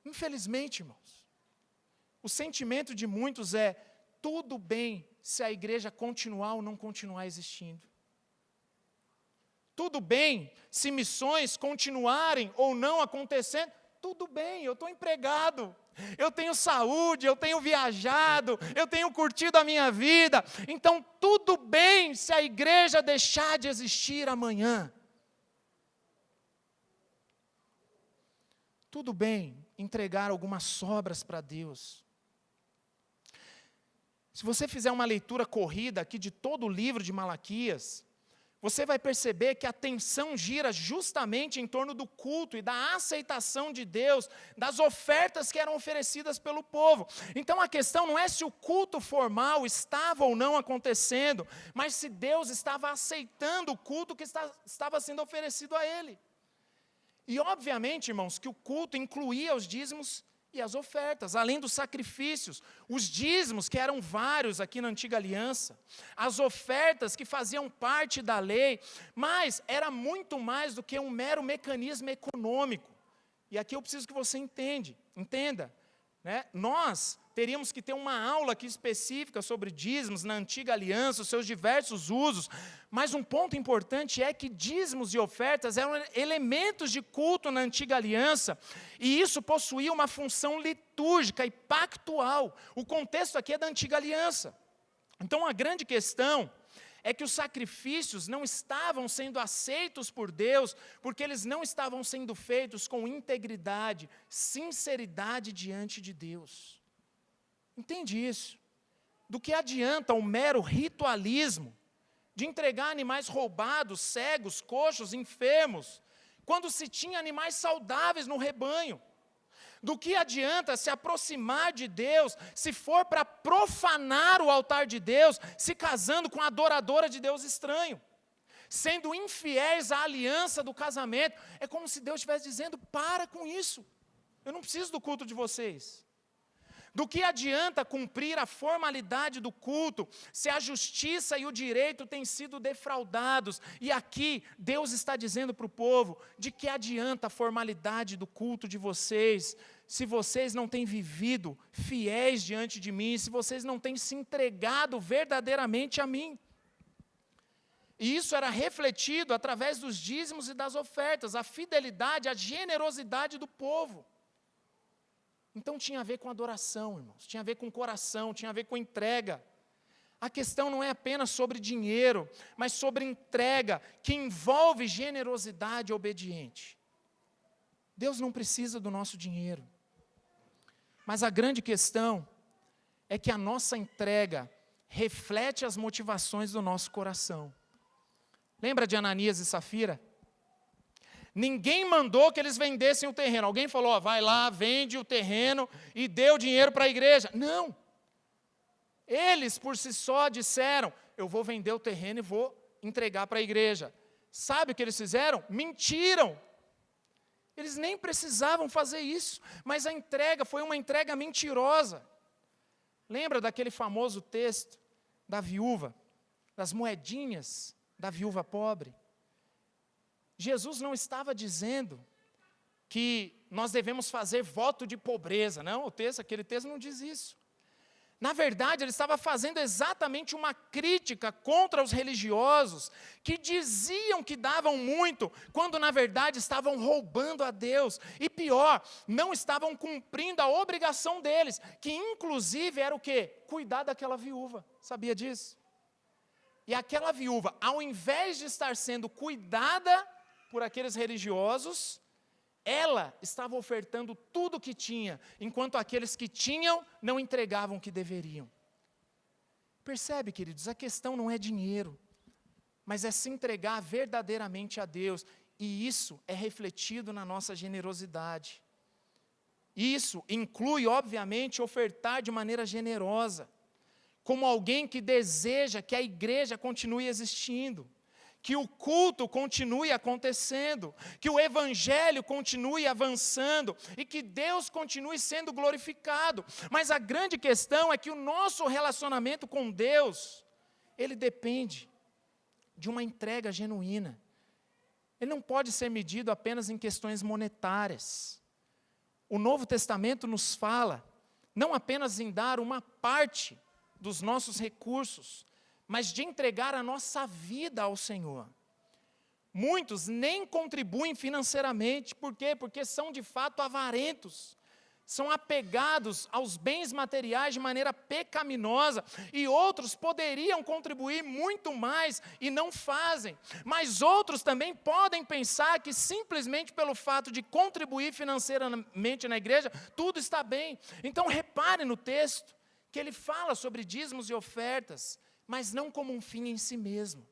Infelizmente, irmãos. O sentimento de muitos é, tudo bem se a igreja continuar ou não continuar existindo. Tudo bem se missões continuarem ou não acontecendo. Tudo bem, eu estou empregado, eu tenho saúde, eu tenho viajado, eu tenho curtido a minha vida. Então, tudo bem se a igreja deixar de existir amanhã. Tudo bem entregar algumas sobras para Deus. Se você fizer uma leitura corrida aqui de todo o livro de Malaquias, você vai perceber que a atenção gira justamente em torno do culto e da aceitação de Deus, das ofertas que eram oferecidas pelo povo. Então a questão não é se o culto formal estava ou não acontecendo, mas se Deus estava aceitando o culto que estava sendo oferecido a Ele. E obviamente, irmãos, que o culto incluía os dízimos e as ofertas, além dos sacrifícios, os dízimos, que eram vários aqui na Antiga Aliança, as ofertas que faziam parte da lei, mas era muito mais do que um mero mecanismo econômico. E aqui eu preciso que você entenda, né? Nós teríamos que ter uma aula aqui específica sobre dízimos na Antiga Aliança, os seus diversos usos, mas um ponto importante é que dízimos e ofertas eram elementos de culto na Antiga Aliança, e isso possuía uma função litúrgica e pactual. O contexto aqui é da Antiga Aliança. Então a grande questão é que os sacrifícios não estavam sendo aceitos por Deus, porque eles não estavam sendo feitos com integridade, sinceridade diante de Deus. Entende isso? Do que adianta o mero ritualismo de entregar animais roubados, cegos, coxos, enfermos, quando se tinha animais saudáveis no rebanho? Do que adianta se aproximar de Deus, se for para profanar o altar de Deus, se casando com a adoradora de Deus estranho, sendo infiéis à aliança do casamento? É como se Deus estivesse dizendo, para com isso, eu não preciso do culto de vocês. Do que adianta cumprir a formalidade do culto, se a justiça e o direito têm sido defraudados? E aqui, Deus está dizendo para o povo, de que adianta a formalidade do culto de vocês, se vocês não têm vivido fiéis diante de mim, se vocês não têm se entregado verdadeiramente a mim. E isso era refletido através dos dízimos e das ofertas, a fidelidade, a generosidade do povo. Então tinha a ver com adoração, irmãos, tinha a ver com coração, tinha a ver com entrega. A questão não é apenas sobre dinheiro, mas sobre entrega, que envolve generosidade obediente. Deus não precisa do nosso dinheiro. Mas a grande questão é que a nossa entrega reflete as motivações do nosso coração. Lembra de Ananias e Safira? Ninguém mandou que eles vendessem o terreno. Alguém falou, ó, vai lá, vende o terreno e dê o dinheiro para a igreja. Não. Eles, por si só, disseram, eu vou vender o terreno e vou entregar para a igreja. Sabe o que eles fizeram? Mentiram. Eles nem precisavam fazer isso, mas a entrega foi uma entrega mentirosa. Lembra daquele famoso texto da viúva, das moedinhas da viúva pobre? Jesus não estava dizendo que nós devemos fazer voto de pobreza, não, aquele texto não diz isso. Na verdade, ele estava fazendo exatamente uma crítica contra os religiosos que diziam que davam muito, quando na verdade estavam roubando a Deus. E pior, não estavam cumprindo a obrigação deles, que inclusive era o quê? Cuidar daquela viúva. Sabia disso? E aquela viúva, ao invés de estar sendo cuidada por aqueles religiosos, ela estava ofertando tudo o que tinha, enquanto aqueles que tinham não entregavam o que deveriam. Percebe, queridos, a questão não é dinheiro, mas é se entregar verdadeiramente a Deus, e isso é refletido na nossa generosidade. Isso inclui, obviamente, ofertar de maneira generosa, como alguém que deseja que a igreja continue existindo, que o culto continue acontecendo, que o evangelho continue avançando e que Deus continue sendo glorificado. Mas a grande questão é que o nosso relacionamento com Deus, ele depende de uma entrega genuína. Ele não pode ser medido apenas em questões monetárias. O Novo Testamento nos fala não apenas em dar uma parte dos nossos recursos, mas de entregar a nossa vida ao Senhor. Muitos nem contribuem financeiramente, por quê? Porque são de fato avarentos, são apegados aos bens materiais de maneira pecaminosa, e outros poderiam contribuir muito mais e não fazem, mas outros também podem pensar que simplesmente pelo fato de contribuir financeiramente na igreja, tudo está bem. Então repare no texto, que ele fala sobre dízimos e ofertas, mas não como um fim em si mesmo.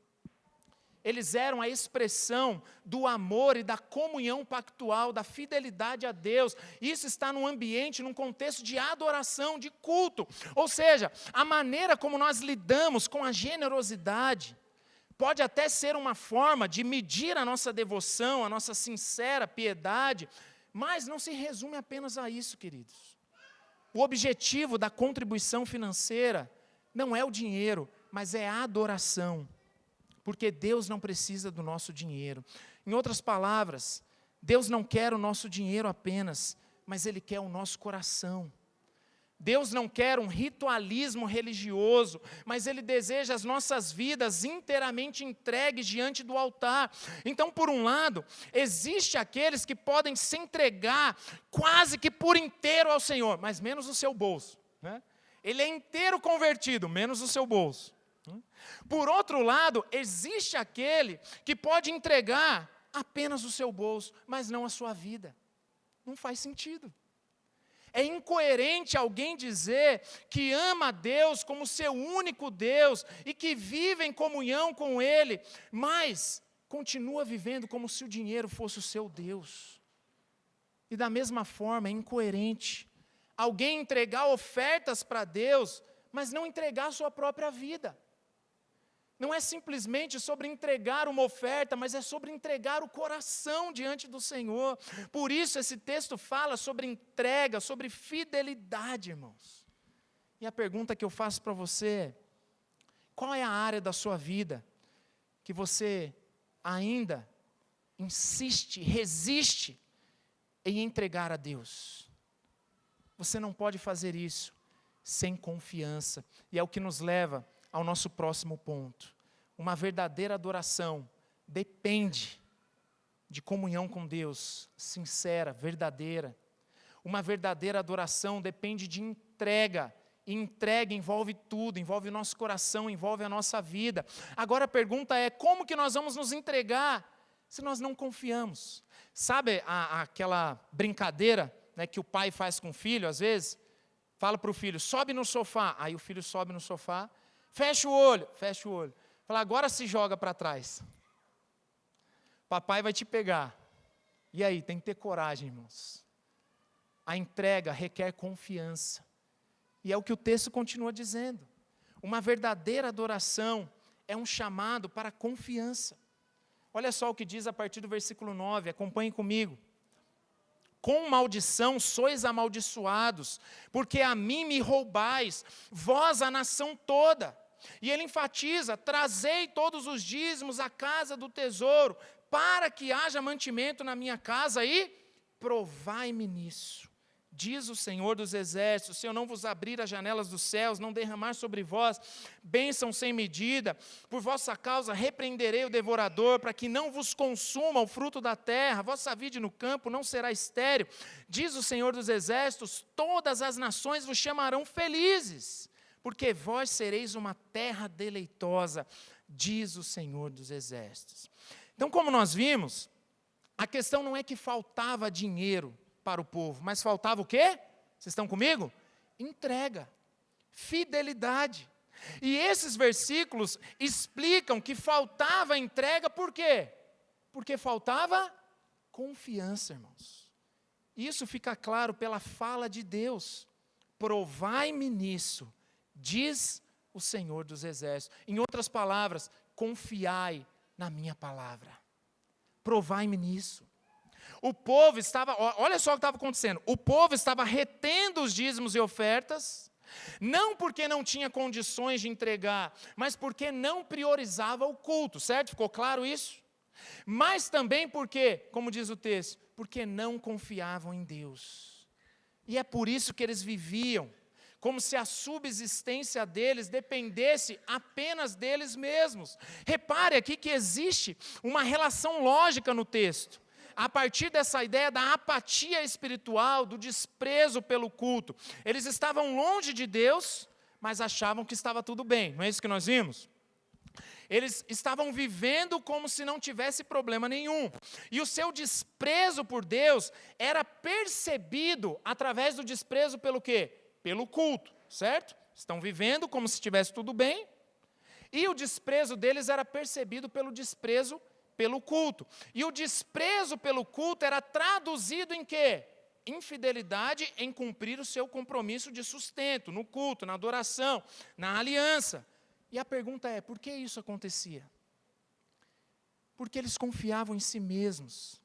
Eles eram a expressão do amor e da comunhão pactual, da fidelidade a Deus. Isso está num ambiente, num contexto de adoração, de culto. Ou seja, a maneira como nós lidamos com a generosidade pode até ser uma forma de medir a nossa devoção, a nossa sincera piedade, mas não se resume apenas a isso, queridos. O objetivo da contribuição financeira não é o dinheiro, mas é a adoração, porque Deus não precisa do nosso dinheiro. Em outras palavras, Deus não quer o nosso dinheiro apenas, mas Ele quer o nosso coração. Deus não quer um ritualismo religioso, mas Ele deseja as nossas vidas inteiramente entregues diante do altar. Então, por um lado, existe aqueles que podem se entregar quase que por inteiro ao Senhor, mas menos o seu bolso, né? Ele é inteiro convertido, menos o seu bolso. Por outro lado, existe aquele que pode entregar apenas o seu bolso, mas não a sua vida. Não faz sentido. É incoerente alguém dizer que ama a Deus como seu único Deus e que vive em comunhão com Ele, mas continua vivendo como se o dinheiro fosse o seu Deus. E da mesma forma, é incoerente alguém entregar ofertas para Deus, mas não entregar a sua própria vida. Não é simplesmente sobre entregar uma oferta, mas é sobre entregar o coração diante do Senhor. Por isso esse texto fala sobre entrega, sobre fidelidade, irmãos. E a pergunta que eu faço para você é: qual é a área da sua vida que você ainda insiste, resiste em entregar a Deus? Você não pode fazer isso sem confiança. E é o que nos leva ao nosso próximo ponto. Uma verdadeira adoração depende de comunhão com Deus, sincera, verdadeira. Uma verdadeira adoração depende de entrega. E entrega envolve tudo, envolve o nosso coração, envolve a nossa vida. Agora a pergunta é: como que nós vamos nos entregar se nós não confiamos? Sabe aquela brincadeira, né, que o pai faz com o filho, às vezes? Fala para o filho: sobe no sofá. Aí o filho sobe no sofá, fecha o olho. Fala: agora se joga para trás. papai vai te pegar. E aí, tem que ter coragem, irmãos. A entrega requer confiança. E é o que o texto continua dizendo. Uma verdadeira adoração é um chamado para confiança. Olha só o que diz a partir do versículo 9, acompanhem comigo. Com maldição sois amaldiçoados, porque a mim me roubais, vós a nação toda. E ele enfatiza, trazei todos os dízimos à casa do tesouro, para que haja mantimento na minha casa e provai-me nisso. Diz o Senhor dos Exércitos, se eu não vos abrir as janelas dos céus, não derramar sobre vós bênção sem medida, por vossa causa repreenderei o devorador, para que não vos consuma o fruto da terra, vossa vide no campo não será estéril. Diz o Senhor dos Exércitos, todas as nações vos chamarão felizes, porque vós sereis uma terra deleitosa, diz o Senhor dos Exércitos. Então, como nós vimos, a questão não é que faltava dinheiro para o povo, mas faltava o quê? Vocês estão comigo? Entrega, fidelidade. E esses versículos explicam que faltava entrega, por quê? Porque faltava confiança, irmãos. Isso fica claro pela fala de Deus. Provai-me nisso, diz o Senhor dos Exércitos. Em outras palavras, confiai na minha palavra. Provai-me nisso. O povo estava, olha só o que estava acontecendo, o povo estava retendo os dízimos e ofertas, não porque não tinha condições de entregar, mas porque não priorizava o culto, certo? Ficou claro isso? Mas também porque, como diz o texto, porque não confiavam em Deus. E é por isso que eles viviam, como se a subsistência deles dependesse apenas deles mesmos. Repare aqui que existe uma relação lógica no texto. A partir dessa ideia da apatia espiritual, do desprezo pelo culto. Eles estavam longe de Deus, mas achavam que estava tudo bem. Não é isso que nós vimos? Eles estavam vivendo como se não tivesse problema nenhum. E o seu desprezo por Deus era percebido através do desprezo pelo quê? Pelo culto, certo? Estão vivendo como se estivesse tudo bem. E o desprezo deles era percebido pelo desprezo pelo culto. E o desprezo pelo culto era traduzido em quê? Infidelidade em cumprir o seu compromisso de sustento, no culto, na adoração, na aliança. E a pergunta é, por que isso acontecia? Porque eles confiavam em si mesmos.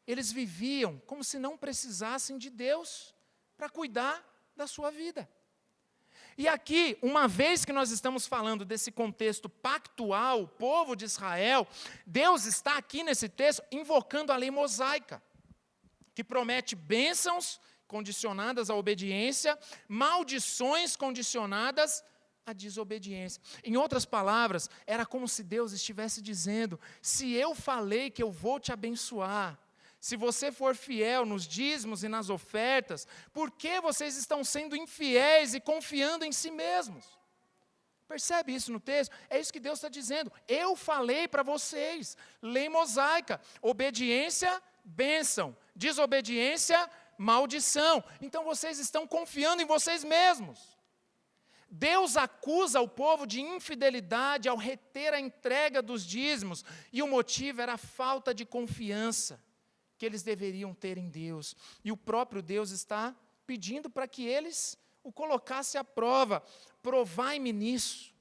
Eles viviam como se não precisassem de Deus para cuidar da sua vida. E aqui, uma vez que nós estamos falando desse contexto pactual, o povo de Israel, Deus está aqui nesse texto invocando a lei mosaica, que promete bênçãos condicionadas à obediência, maldições condicionadas à desobediência. Em outras palavras, era como se Deus estivesse dizendo, se eu falei que eu vou te abençoar, se você for fiel nos dízimos e nas ofertas, por que vocês estão sendo infiéis e confiando em si mesmos? Percebe isso no texto? É isso que Deus está dizendo. Eu falei para vocês, lei mosaica, obediência, bênção, desobediência, maldição. Então vocês estão confiando em vocês mesmos. Deus acusa o povo de infidelidade ao reter a entrega dos dízimos, e o motivo era a falta de confiança que eles deveriam ter em Deus. E o próprio Deus está pedindo para que eles o colocassem à prova. Provai-me nisso.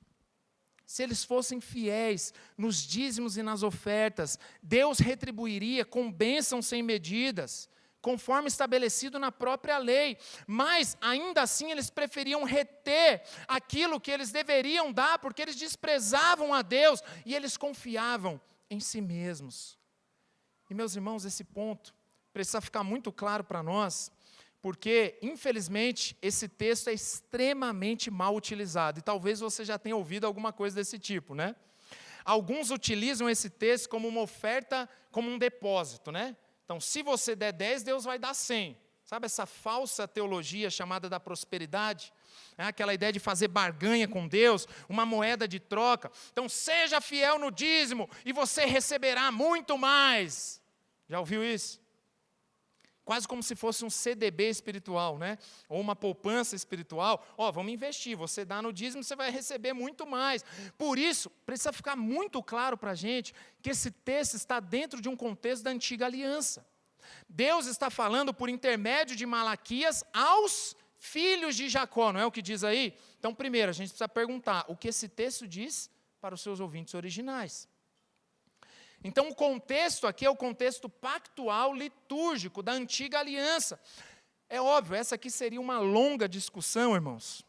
Se eles fossem fiéis nos dízimos e nas ofertas, Deus retribuiria com bênçãos sem medidas, conforme estabelecido na própria lei. Mas, ainda assim, eles preferiam reter aquilo que eles deveriam dar, porque eles desprezavam a Deus e eles confiavam em si mesmos. E, meus irmãos, esse ponto precisa ficar muito claro para nós, porque, infelizmente, esse texto é extremamente mal utilizado. E talvez você já tenha ouvido alguma coisa desse tipo, né? Alguns utilizam esse texto como uma oferta, como um depósito, né? Então, se você der 10, Deus vai dar 100. Sabe essa falsa teologia chamada da prosperidade? É aquela ideia de fazer barganha com Deus, uma moeda de troca. Então, seja fiel no dízimo e você receberá muito mais. Já ouviu isso? quase como se fosse um CDB espiritual, né? Ou uma poupança espiritual. Vamos investir, você dá no dízimo, você vai receber muito mais. Por isso, precisa ficar muito claro para a gente que esse texto está dentro de um contexto da antiga aliança. Deus está falando por intermédio de Malaquias aos filhos de Jacó, não é o que diz aí? Então, primeiro, a gente precisa perguntar o que esse texto diz para os seus ouvintes originais. Então, o contexto aqui é o contexto pactual, litúrgico, da antiga aliança. É óbvio, essa aqui seria uma longa discussão, irmãos.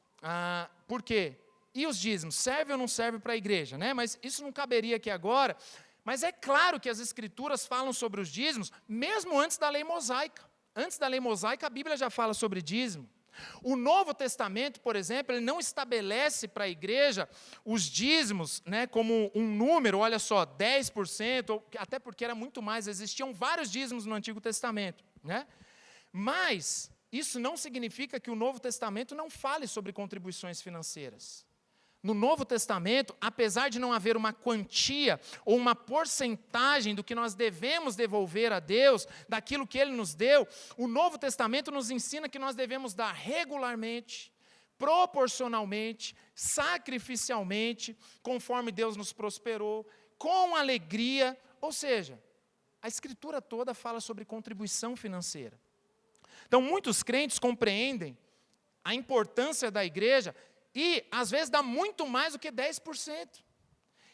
Por quê? E os dízimos, serve ou não serve para a igreja? Né? Mas isso não caberia aqui agora. Mas é claro que as Escrituras falam sobre os dízimos, mesmo antes da lei mosaica. Antes da lei mosaica, a Bíblia já fala sobre dízimo. O Novo Testamento, por exemplo, ele não estabelece para a igreja os dízimos, né, como um número, olha só, 10%, até porque era muito mais, existiam vários dízimos no Antigo Testamento. Né? Mas isso não significa que o Novo Testamento não fale sobre contribuições financeiras. No Novo Testamento, apesar de não haver uma quantia ou uma porcentagem do que nós devemos devolver a Deus, daquilo que Ele nos deu, o Novo Testamento nos ensina que nós devemos dar regularmente, proporcionalmente, sacrificialmente, conforme Deus nos prosperou, com alegria. Ou seja, a Escritura toda fala sobre contribuição financeira. Então, muitos crentes compreendem a importância da igreja e, às vezes, dá muito mais do que 10%.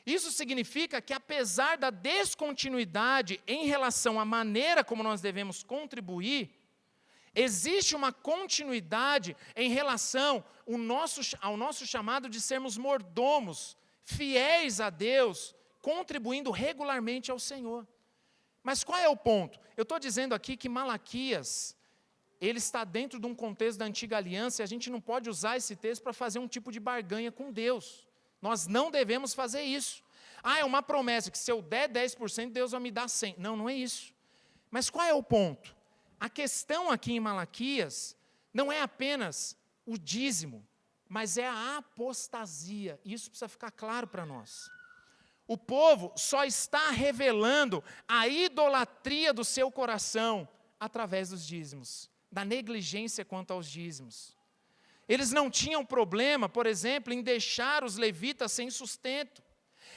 Isso significa que, apesar da descontinuidade em relação à maneira como nós devemos contribuir, existe uma continuidade em relação ao nosso chamado de sermos mordomos, fiéis a Deus, contribuindo regularmente ao Senhor. Mas qual é o ponto? Eu estou dizendo aqui que Malaquias, ele está dentro de um contexto da antiga aliança e a gente não pode usar esse texto para fazer um tipo de barganha com Deus. Nós não devemos fazer isso. É uma promessa que se eu der 10%, Deus vai me dar 100%. Não, não é isso. Mas qual é o ponto? A questão aqui em Malaquias não é apenas o dízimo, mas é a apostasia. Isso precisa ficar claro para nós. O povo só está revelando a idolatria do seu coração através dos dízimos, da negligência quanto aos dízimos. Eles não tinham problema, por exemplo, em deixar os levitas sem sustento,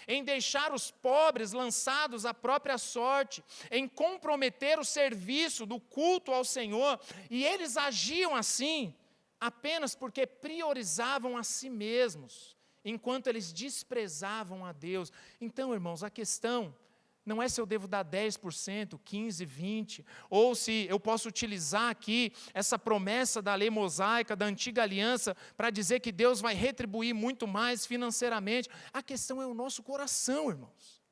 em deixar os pobres lançados à própria sorte, em comprometer o serviço do culto ao Senhor, e eles agiam assim apenas porque priorizavam a si mesmos, enquanto eles desprezavam a Deus. Então, irmãos, a questão não é se eu devo dar 10%, 15%, 20%, ou se eu posso utilizar aqui essa promessa da lei mosaica, da antiga aliança, para dizer que Deus vai retribuir muito mais financeiramente. A questão é o nosso coração, irmãos.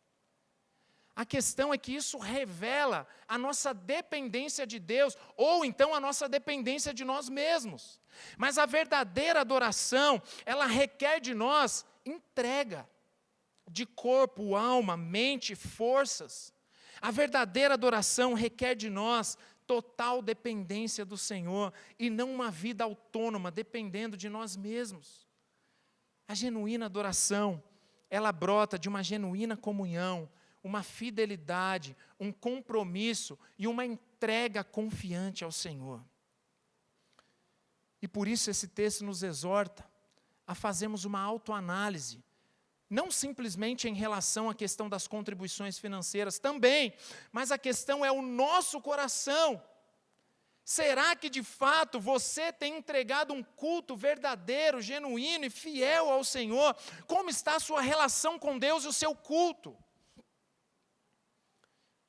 A questão é que isso revela a nossa dependência de Deus, ou então a nossa dependência de nós mesmos. Mas a verdadeira adoração, ela requer de nós entrega, de corpo, alma, mente, forças. A verdadeira adoração requer de nós total dependência do Senhor e não uma vida autônoma, dependendo de nós mesmos. A genuína adoração, ela brota de uma genuína comunhão, uma fidelidade, um compromisso e uma entrega confiante ao Senhor. E por isso esse texto nos exorta a fazermos uma autoanálise, não simplesmente em relação à questão das contribuições financeiras, também, mas a questão é o nosso coração. Será que de fato você tem entregado um culto verdadeiro, genuíno e fiel ao Senhor? Como está a sua relação com Deus e o seu culto?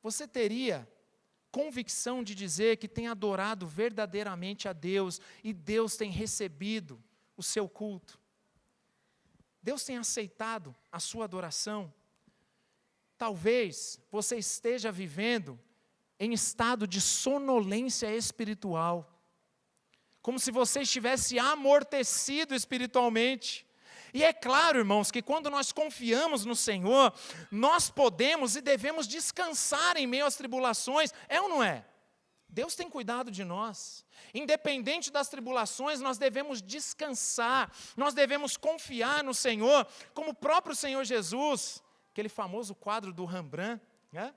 Você teria convicção de dizer que tem adorado verdadeiramente a Deus e Deus tem recebido o seu culto? Deus tem aceitado a sua adoração? Talvez você esteja vivendo em estado de sonolência espiritual, como se você estivesse amortecido espiritualmente. E é claro, irmãos, que quando nós confiamos no Senhor, nós podemos e devemos descansar em meio às tribulações, é ou não é? Deus tem cuidado de nós. Independente das tribulações, nós devemos descansar, nós devemos confiar no Senhor, como o próprio Senhor Jesus, aquele famoso quadro do Rembrandt, né?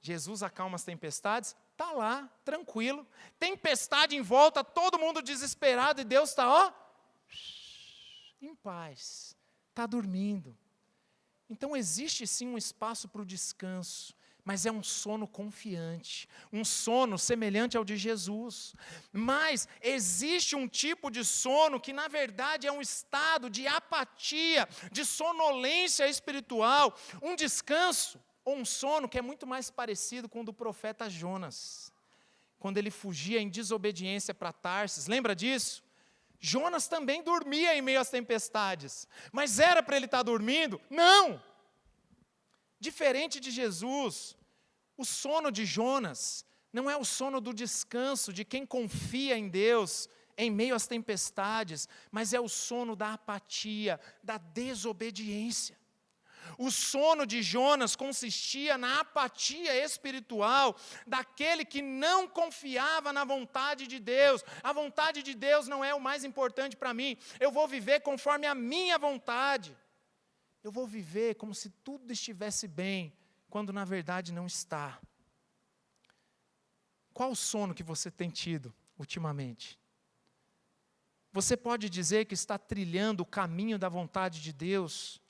Jesus acalma as tempestades, está lá, tranquilo. Tempestade em volta, todo mundo desesperado e Deus está, em paz, está dormindo. Então existe sim um espaço para o descanso, mas é um sono confiante, um sono semelhante ao de Jesus. Mas existe um tipo de sono que na verdade é um estado de apatia, de sonolência espiritual, um descanso ou um sono que é muito mais parecido com o do profeta Jonas, quando ele fugia em desobediência para Tarsis. Lembra disso? Jonas também dormia em meio às tempestades, mas era para ele estar dormindo? Não! Diferente de Jesus, o sono de Jonas não é o sono do descanso de quem confia em Deus em meio às tempestades, mas é o sono da apatia, da desobediência. O sono de Jonas consistia na apatia espiritual daquele que não confiava na vontade de Deus. A vontade de Deus não é o mais importante para mim. Eu vou viver conforme a minha vontade. Eu vou viver como se tudo estivesse bem, quando na verdade não está. Qual o sono que você tem tido ultimamente? Você pode dizer que está trilhando o caminho da vontade de Deus?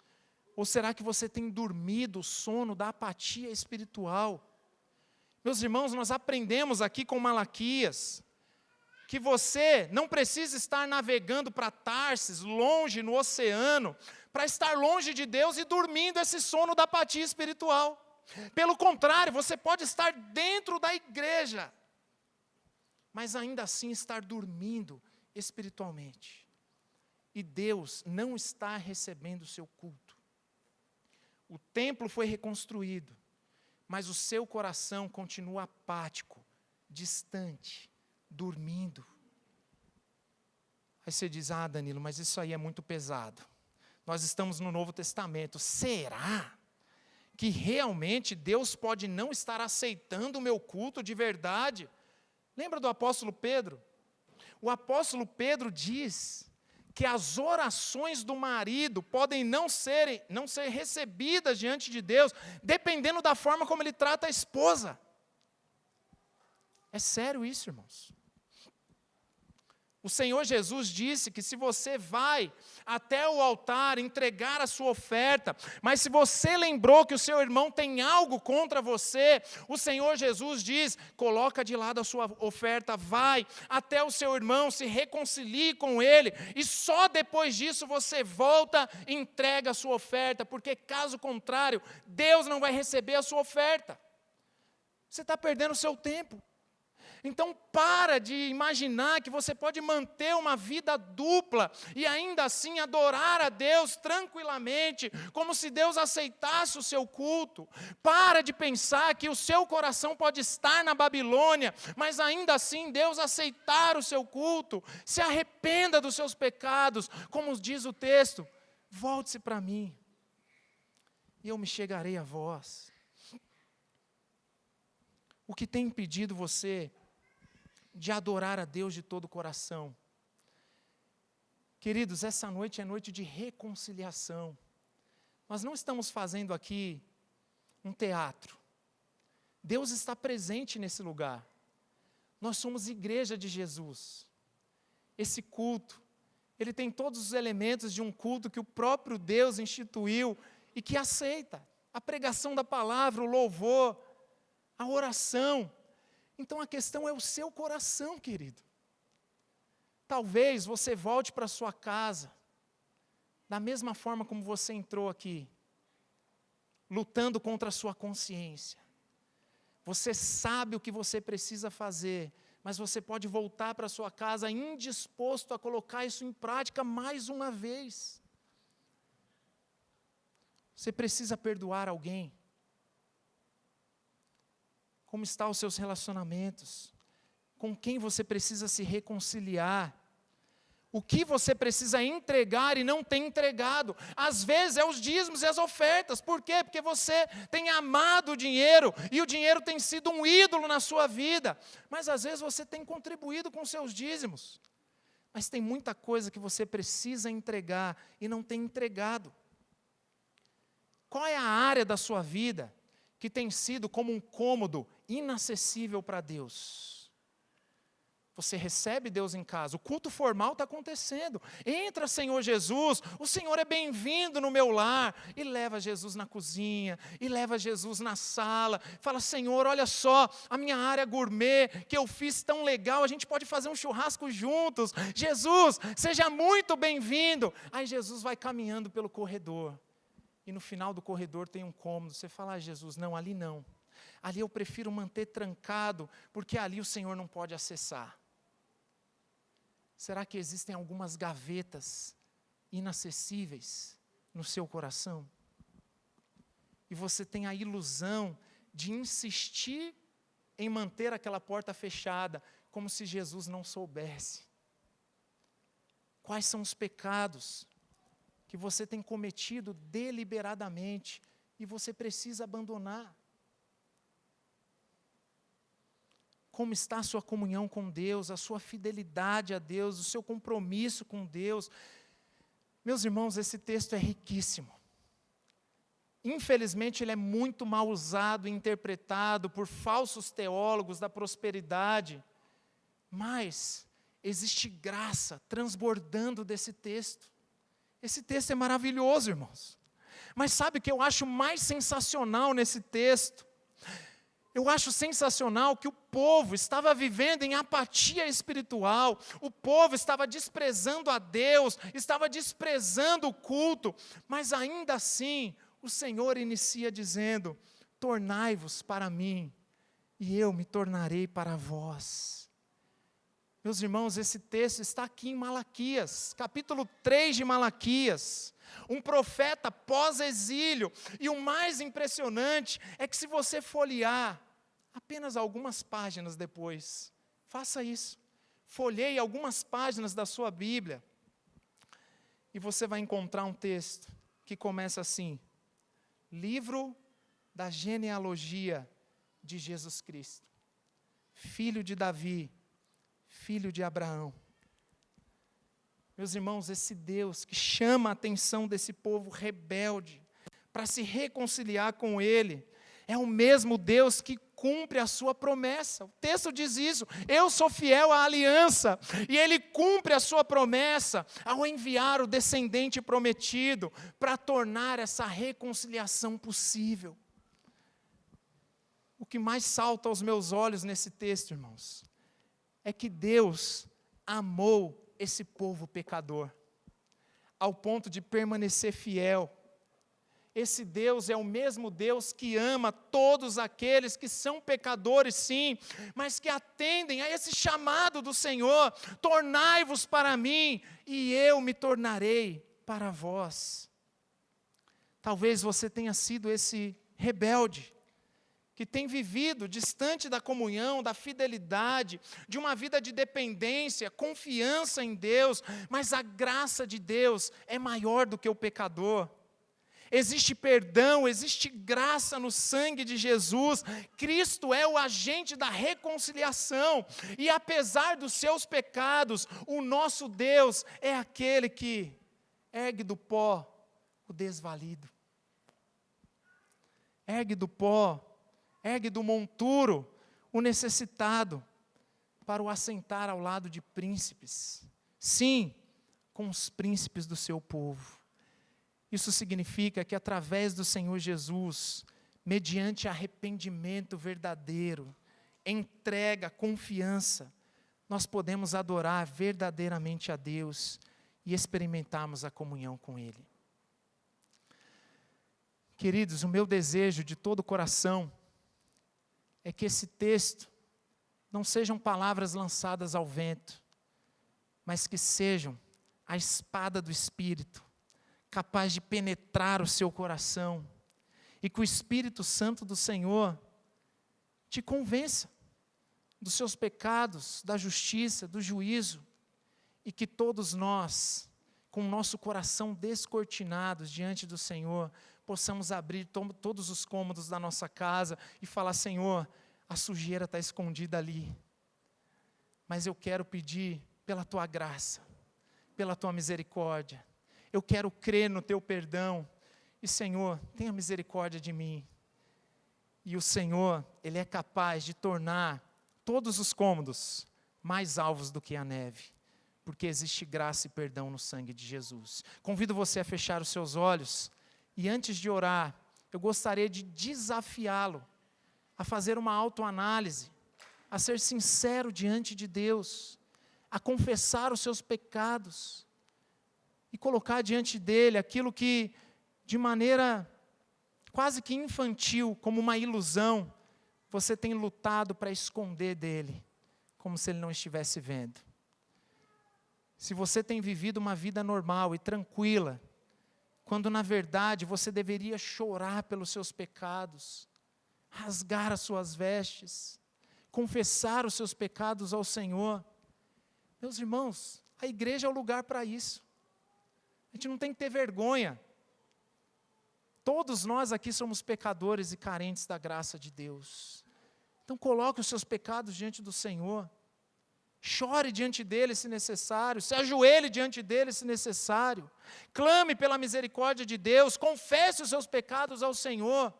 Ou será que você tem dormido o sono da apatia espiritual? Meus irmãos, nós aprendemos aqui com Malaquias que você não precisa estar navegando para Tarsis, longe no oceano, para estar longe de Deus e dormindo esse sono da apatia espiritual. Pelo contrário, você pode estar dentro da igreja, mas ainda assim estar dormindo espiritualmente. E Deus não está recebendo o seu culto. O templo foi reconstruído, mas o seu coração continua apático, distante, dormindo. Aí você diz, Danilo, mas isso aí é muito pesado. Nós estamos no Novo Testamento. Será que realmente Deus pode não estar aceitando o meu culto de verdade? Lembra do apóstolo Pedro? O apóstolo Pedro diz que as orações do marido podem não ser recebidas diante de Deus, dependendo da forma como ele trata a esposa. É sério isso, irmãos? O Senhor Jesus disse que se você vai até o altar entregar a sua oferta, mas se você lembrou que o seu irmão tem algo contra você, o Senhor Jesus diz, coloca de lado a sua oferta, vai até o seu irmão, se reconcilie com ele, e só depois disso você volta e entrega a sua oferta, porque caso contrário, Deus não vai receber a sua oferta. Você está perdendo o seu tempo. Então para de imaginar que você pode manter uma vida dupla e ainda assim adorar a Deus tranquilamente, como se Deus aceitasse o seu culto. Para de pensar que o seu coração pode estar na Babilônia, mas ainda assim Deus aceitar o seu culto. Se arrependa dos seus pecados, como diz o texto, volte-se para mim, e eu me chegarei a vós. O que tem impedido você de adorar a Deus de todo o coração? Queridos, essa noite é noite de reconciliação. Nós não estamos fazendo aqui um teatro. Deus está presente nesse lugar. Nós somos igreja de Jesus. Esse culto, ele tem todos os elementos de um culto que o próprio Deus instituiu e que aceita. A pregação da palavra, o louvor, a oração. Então a questão é o seu coração, querido. Talvez você volte para sua casa, da mesma forma como você entrou aqui, lutando contra a sua consciência. Você sabe o que você precisa fazer, mas você pode voltar para sua casa indisposto a colocar isso em prática mais uma vez. Você precisa perdoar alguém. Como estão os seus relacionamentos? Com quem você precisa se reconciliar? O que você precisa entregar e não tem entregado? Às vezes é os dízimos e as ofertas. Por quê? Porque você tem amado o dinheiro e o dinheiro tem sido um ídolo na sua vida. Mas às vezes você tem contribuído com seus dízimos. Mas tem muita coisa que você precisa entregar e não tem entregado. Qual é a área da sua vida que tem sido como um cômodo inacessível para Deus. Você recebe Deus em casa, o culto formal está acontecendo. Entra, Senhor Jesus, o Senhor é bem-vindo no meu lar. E leva Jesus na cozinha, e leva Jesus na sala. Fala, Senhor, olha só, a minha área gourmet, que eu fiz tão legal, a gente pode fazer um churrasco juntos. Jesus, seja muito bem-vindo. Aí Jesus vai caminhando pelo corredor. E no final do corredor tem um cômodo. Você fala, Jesus, não, ali não. Ali eu prefiro manter trancado, porque ali o Senhor não pode acessar. Será que existem algumas gavetas inacessíveis no seu coração? E você tem a ilusão de insistir em manter aquela porta fechada, como se Jesus não soubesse. Quais são os pecados que você tem cometido deliberadamente e você precisa abandonar? Como está a sua comunhão com Deus, a sua fidelidade a Deus, o seu compromisso com Deus? Meus irmãos, esse texto é riquíssimo. Infelizmente, ele é muito mal usado e interpretado por falsos teólogos da prosperidade, mas existe graça transbordando desse texto. Esse texto é maravilhoso, irmãos. Mas sabe o que eu acho mais sensacional nesse texto? Eu acho sensacional que o povo estava vivendo em apatia espiritual, o povo estava desprezando a Deus, estava desprezando o culto, mas ainda assim, o Senhor inicia dizendo, tornai-vos para mim, e eu me tornarei para vós. Meus irmãos, esse texto está aqui em Malaquias, capítulo 3 de Malaquias, um profeta pós-exílio, e o mais impressionante é que se você folhear, apenas algumas páginas depois, faça isso, folheie algumas páginas da sua Bíblia, e você vai encontrar um texto que começa assim, livro da genealogia de Jesus Cristo, filho de Davi, filho de Abraão. Meus irmãos, esse Deus que chama a atenção desse povo rebelde, para se reconciliar com Ele, é o mesmo Deus que cumpre a sua promessa. O texto diz isso, eu sou fiel à aliança, e Ele cumpre a sua promessa, ao enviar o descendente prometido, para tornar essa reconciliação possível. O que mais salta aos meus olhos nesse texto, irmãos, é que Deus amou esse povo pecador, ao ponto de permanecer fiel. Esse Deus é o mesmo Deus que ama todos aqueles que são pecadores, sim, mas que atendem a esse chamado do Senhor, tornai-vos para mim, e eu me tornarei para vós. Talvez você tenha sido esse rebelde, que tem vivido distante da comunhão, da fidelidade, de uma vida de dependência, confiança em Deus, mas a graça de Deus é maior do que o pecador. Existe perdão, existe graça no sangue de Jesus, Cristo é o agente da reconciliação, e apesar dos seus pecados, o nosso Deus é aquele que ergue do pó o desvalido, ergue do pó, ergue do monturo o necessitado, para o assentar ao lado de príncipes, sim, com os príncipes do seu povo. Isso significa que através do Senhor Jesus, mediante arrependimento verdadeiro, entrega, confiança, nós podemos adorar verdadeiramente a Deus e experimentarmos a comunhão com Ele. Queridos, o meu desejo de todo o coração é que esse texto não sejam palavras lançadas ao vento, mas que sejam a espada do Espírito, capaz de penetrar o seu coração, e que o Espírito Santo do Senhor te convença dos seus pecados, da justiça, do juízo, e que todos nós, com o nosso coração descortinados diante do Senhor, possamos abrir todos os cômodos da nossa casa e falar, Senhor, a sujeira está escondida ali, mas eu quero pedir pela Tua graça, pela Tua misericórdia, eu quero crer no Teu perdão, e Senhor, tenha misericórdia de mim, E o Senhor, Ele é capaz de tornar todos os cômodos mais alvos do que a neve, porque existe graça e perdão no sangue de Jesus. Convido você a fechar os seus olhos, e antes de orar, eu gostaria de desafiá-lo a fazer uma autoanálise, a ser sincero diante de Deus, a confessar os seus pecados, e colocar diante dele aquilo que, de maneira quase que infantil, como uma ilusão, você tem lutado para esconder dele, como se ele não estivesse vendo. Se você tem vivido uma vida normal e tranquila, quando na verdade você deveria chorar pelos seus pecados, rasgar as suas vestes, confessar os seus pecados ao Senhor. Meus irmãos, a igreja é o lugar para isso. A gente não tem que ter vergonha. Todos nós aqui somos pecadores e carentes da graça de Deus. Então coloque os seus pecados diante do Senhor. Chore diante dele se necessário, se ajoelhe diante dele se necessário. Clame pela misericórdia de Deus, confesse os seus pecados ao Senhor.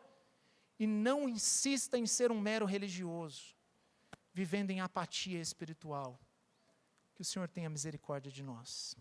E não insista em ser um mero religioso, vivendo em apatia espiritual. Que o Senhor tenha misericórdia de nós.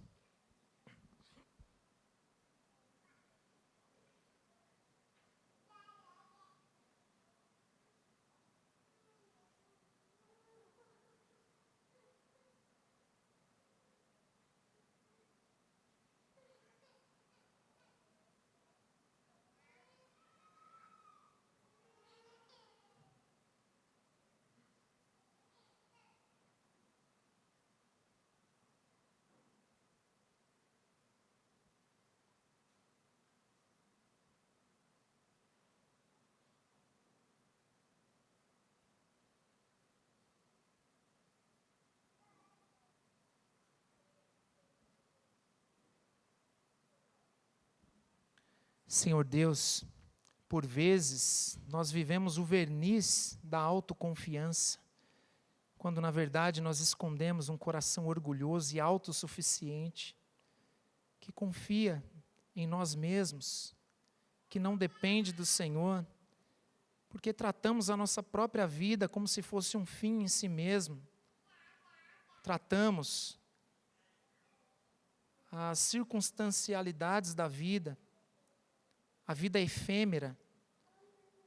Senhor Deus, por vezes nós vivemos o verniz da autoconfiança, quando na verdade nós escondemos um coração orgulhoso e autossuficiente, que confia em nós mesmos, que não depende do Senhor, porque tratamos a nossa própria vida como se fosse um fim em si mesmo. Tratamos as circunstancialidades da vida, a vida efêmera,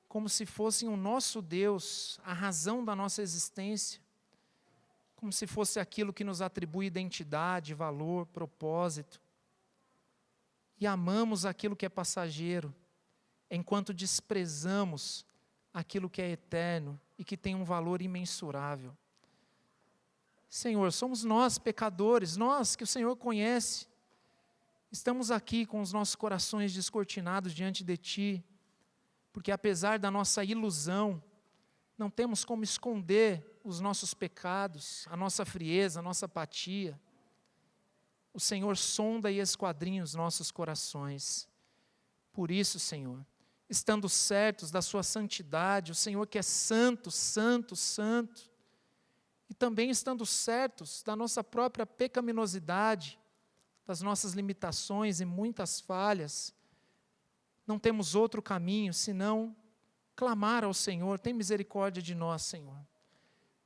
como se fossem o nosso Deus, a razão da nossa existência, como se fosse aquilo que nos atribui identidade, valor, propósito. E amamos aquilo que é passageiro, enquanto desprezamos aquilo que é eterno e que tem um valor imensurável. Senhor, somos nós pecadores, nós que o Senhor conhece. Estamos aqui com os nossos corações descortinados diante de Ti, porque apesar da nossa ilusão, não temos como esconder os nossos pecados, a nossa frieza, a nossa apatia. O Senhor sonda e esquadrinha os nossos corações. Por isso, Senhor, estando certos da Sua santidade, o Senhor que é santo, santo, santo, e também estando certos da nossa própria pecaminosidade, das nossas limitações e muitas falhas, não temos outro caminho senão clamar ao Senhor. Tem misericórdia de nós, Senhor.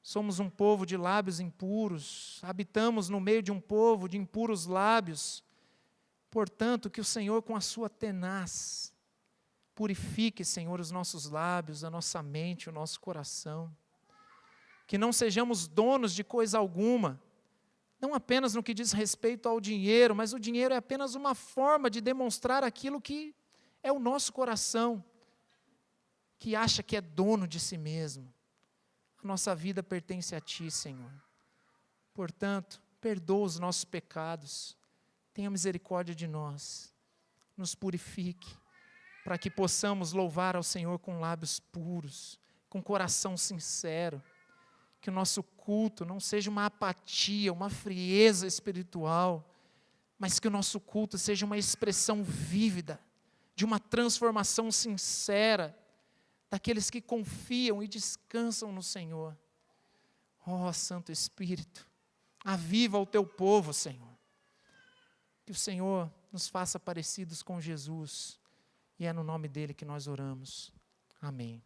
Somos um povo de lábios impuros, habitamos no meio de um povo de impuros lábios. Portanto, que o Senhor, com a sua tenaz, purifique, Senhor, os nossos lábios, a nossa mente, o nosso coração. Que não sejamos donos de coisa alguma, não apenas no que diz respeito ao dinheiro, mas o dinheiro é apenas uma forma de demonstrar aquilo que é o nosso coração, que acha que é dono de si mesmo. A nossa vida pertence a Ti, Senhor. Portanto, perdoa os nossos pecados, tenha misericórdia de nós, nos purifique, para que possamos louvar ao Senhor com lábios puros, com coração sincero, que o nosso culto não seja uma apatia, uma frieza espiritual, mas que o nosso culto seja uma expressão vívida, de uma transformação sincera, daqueles que confiam e descansam no Senhor. Ó Santo Espírito, aviva o Teu povo, Senhor. Que o Senhor nos faça parecidos com Jesus, e é no nome dEle que nós oramos. Amém.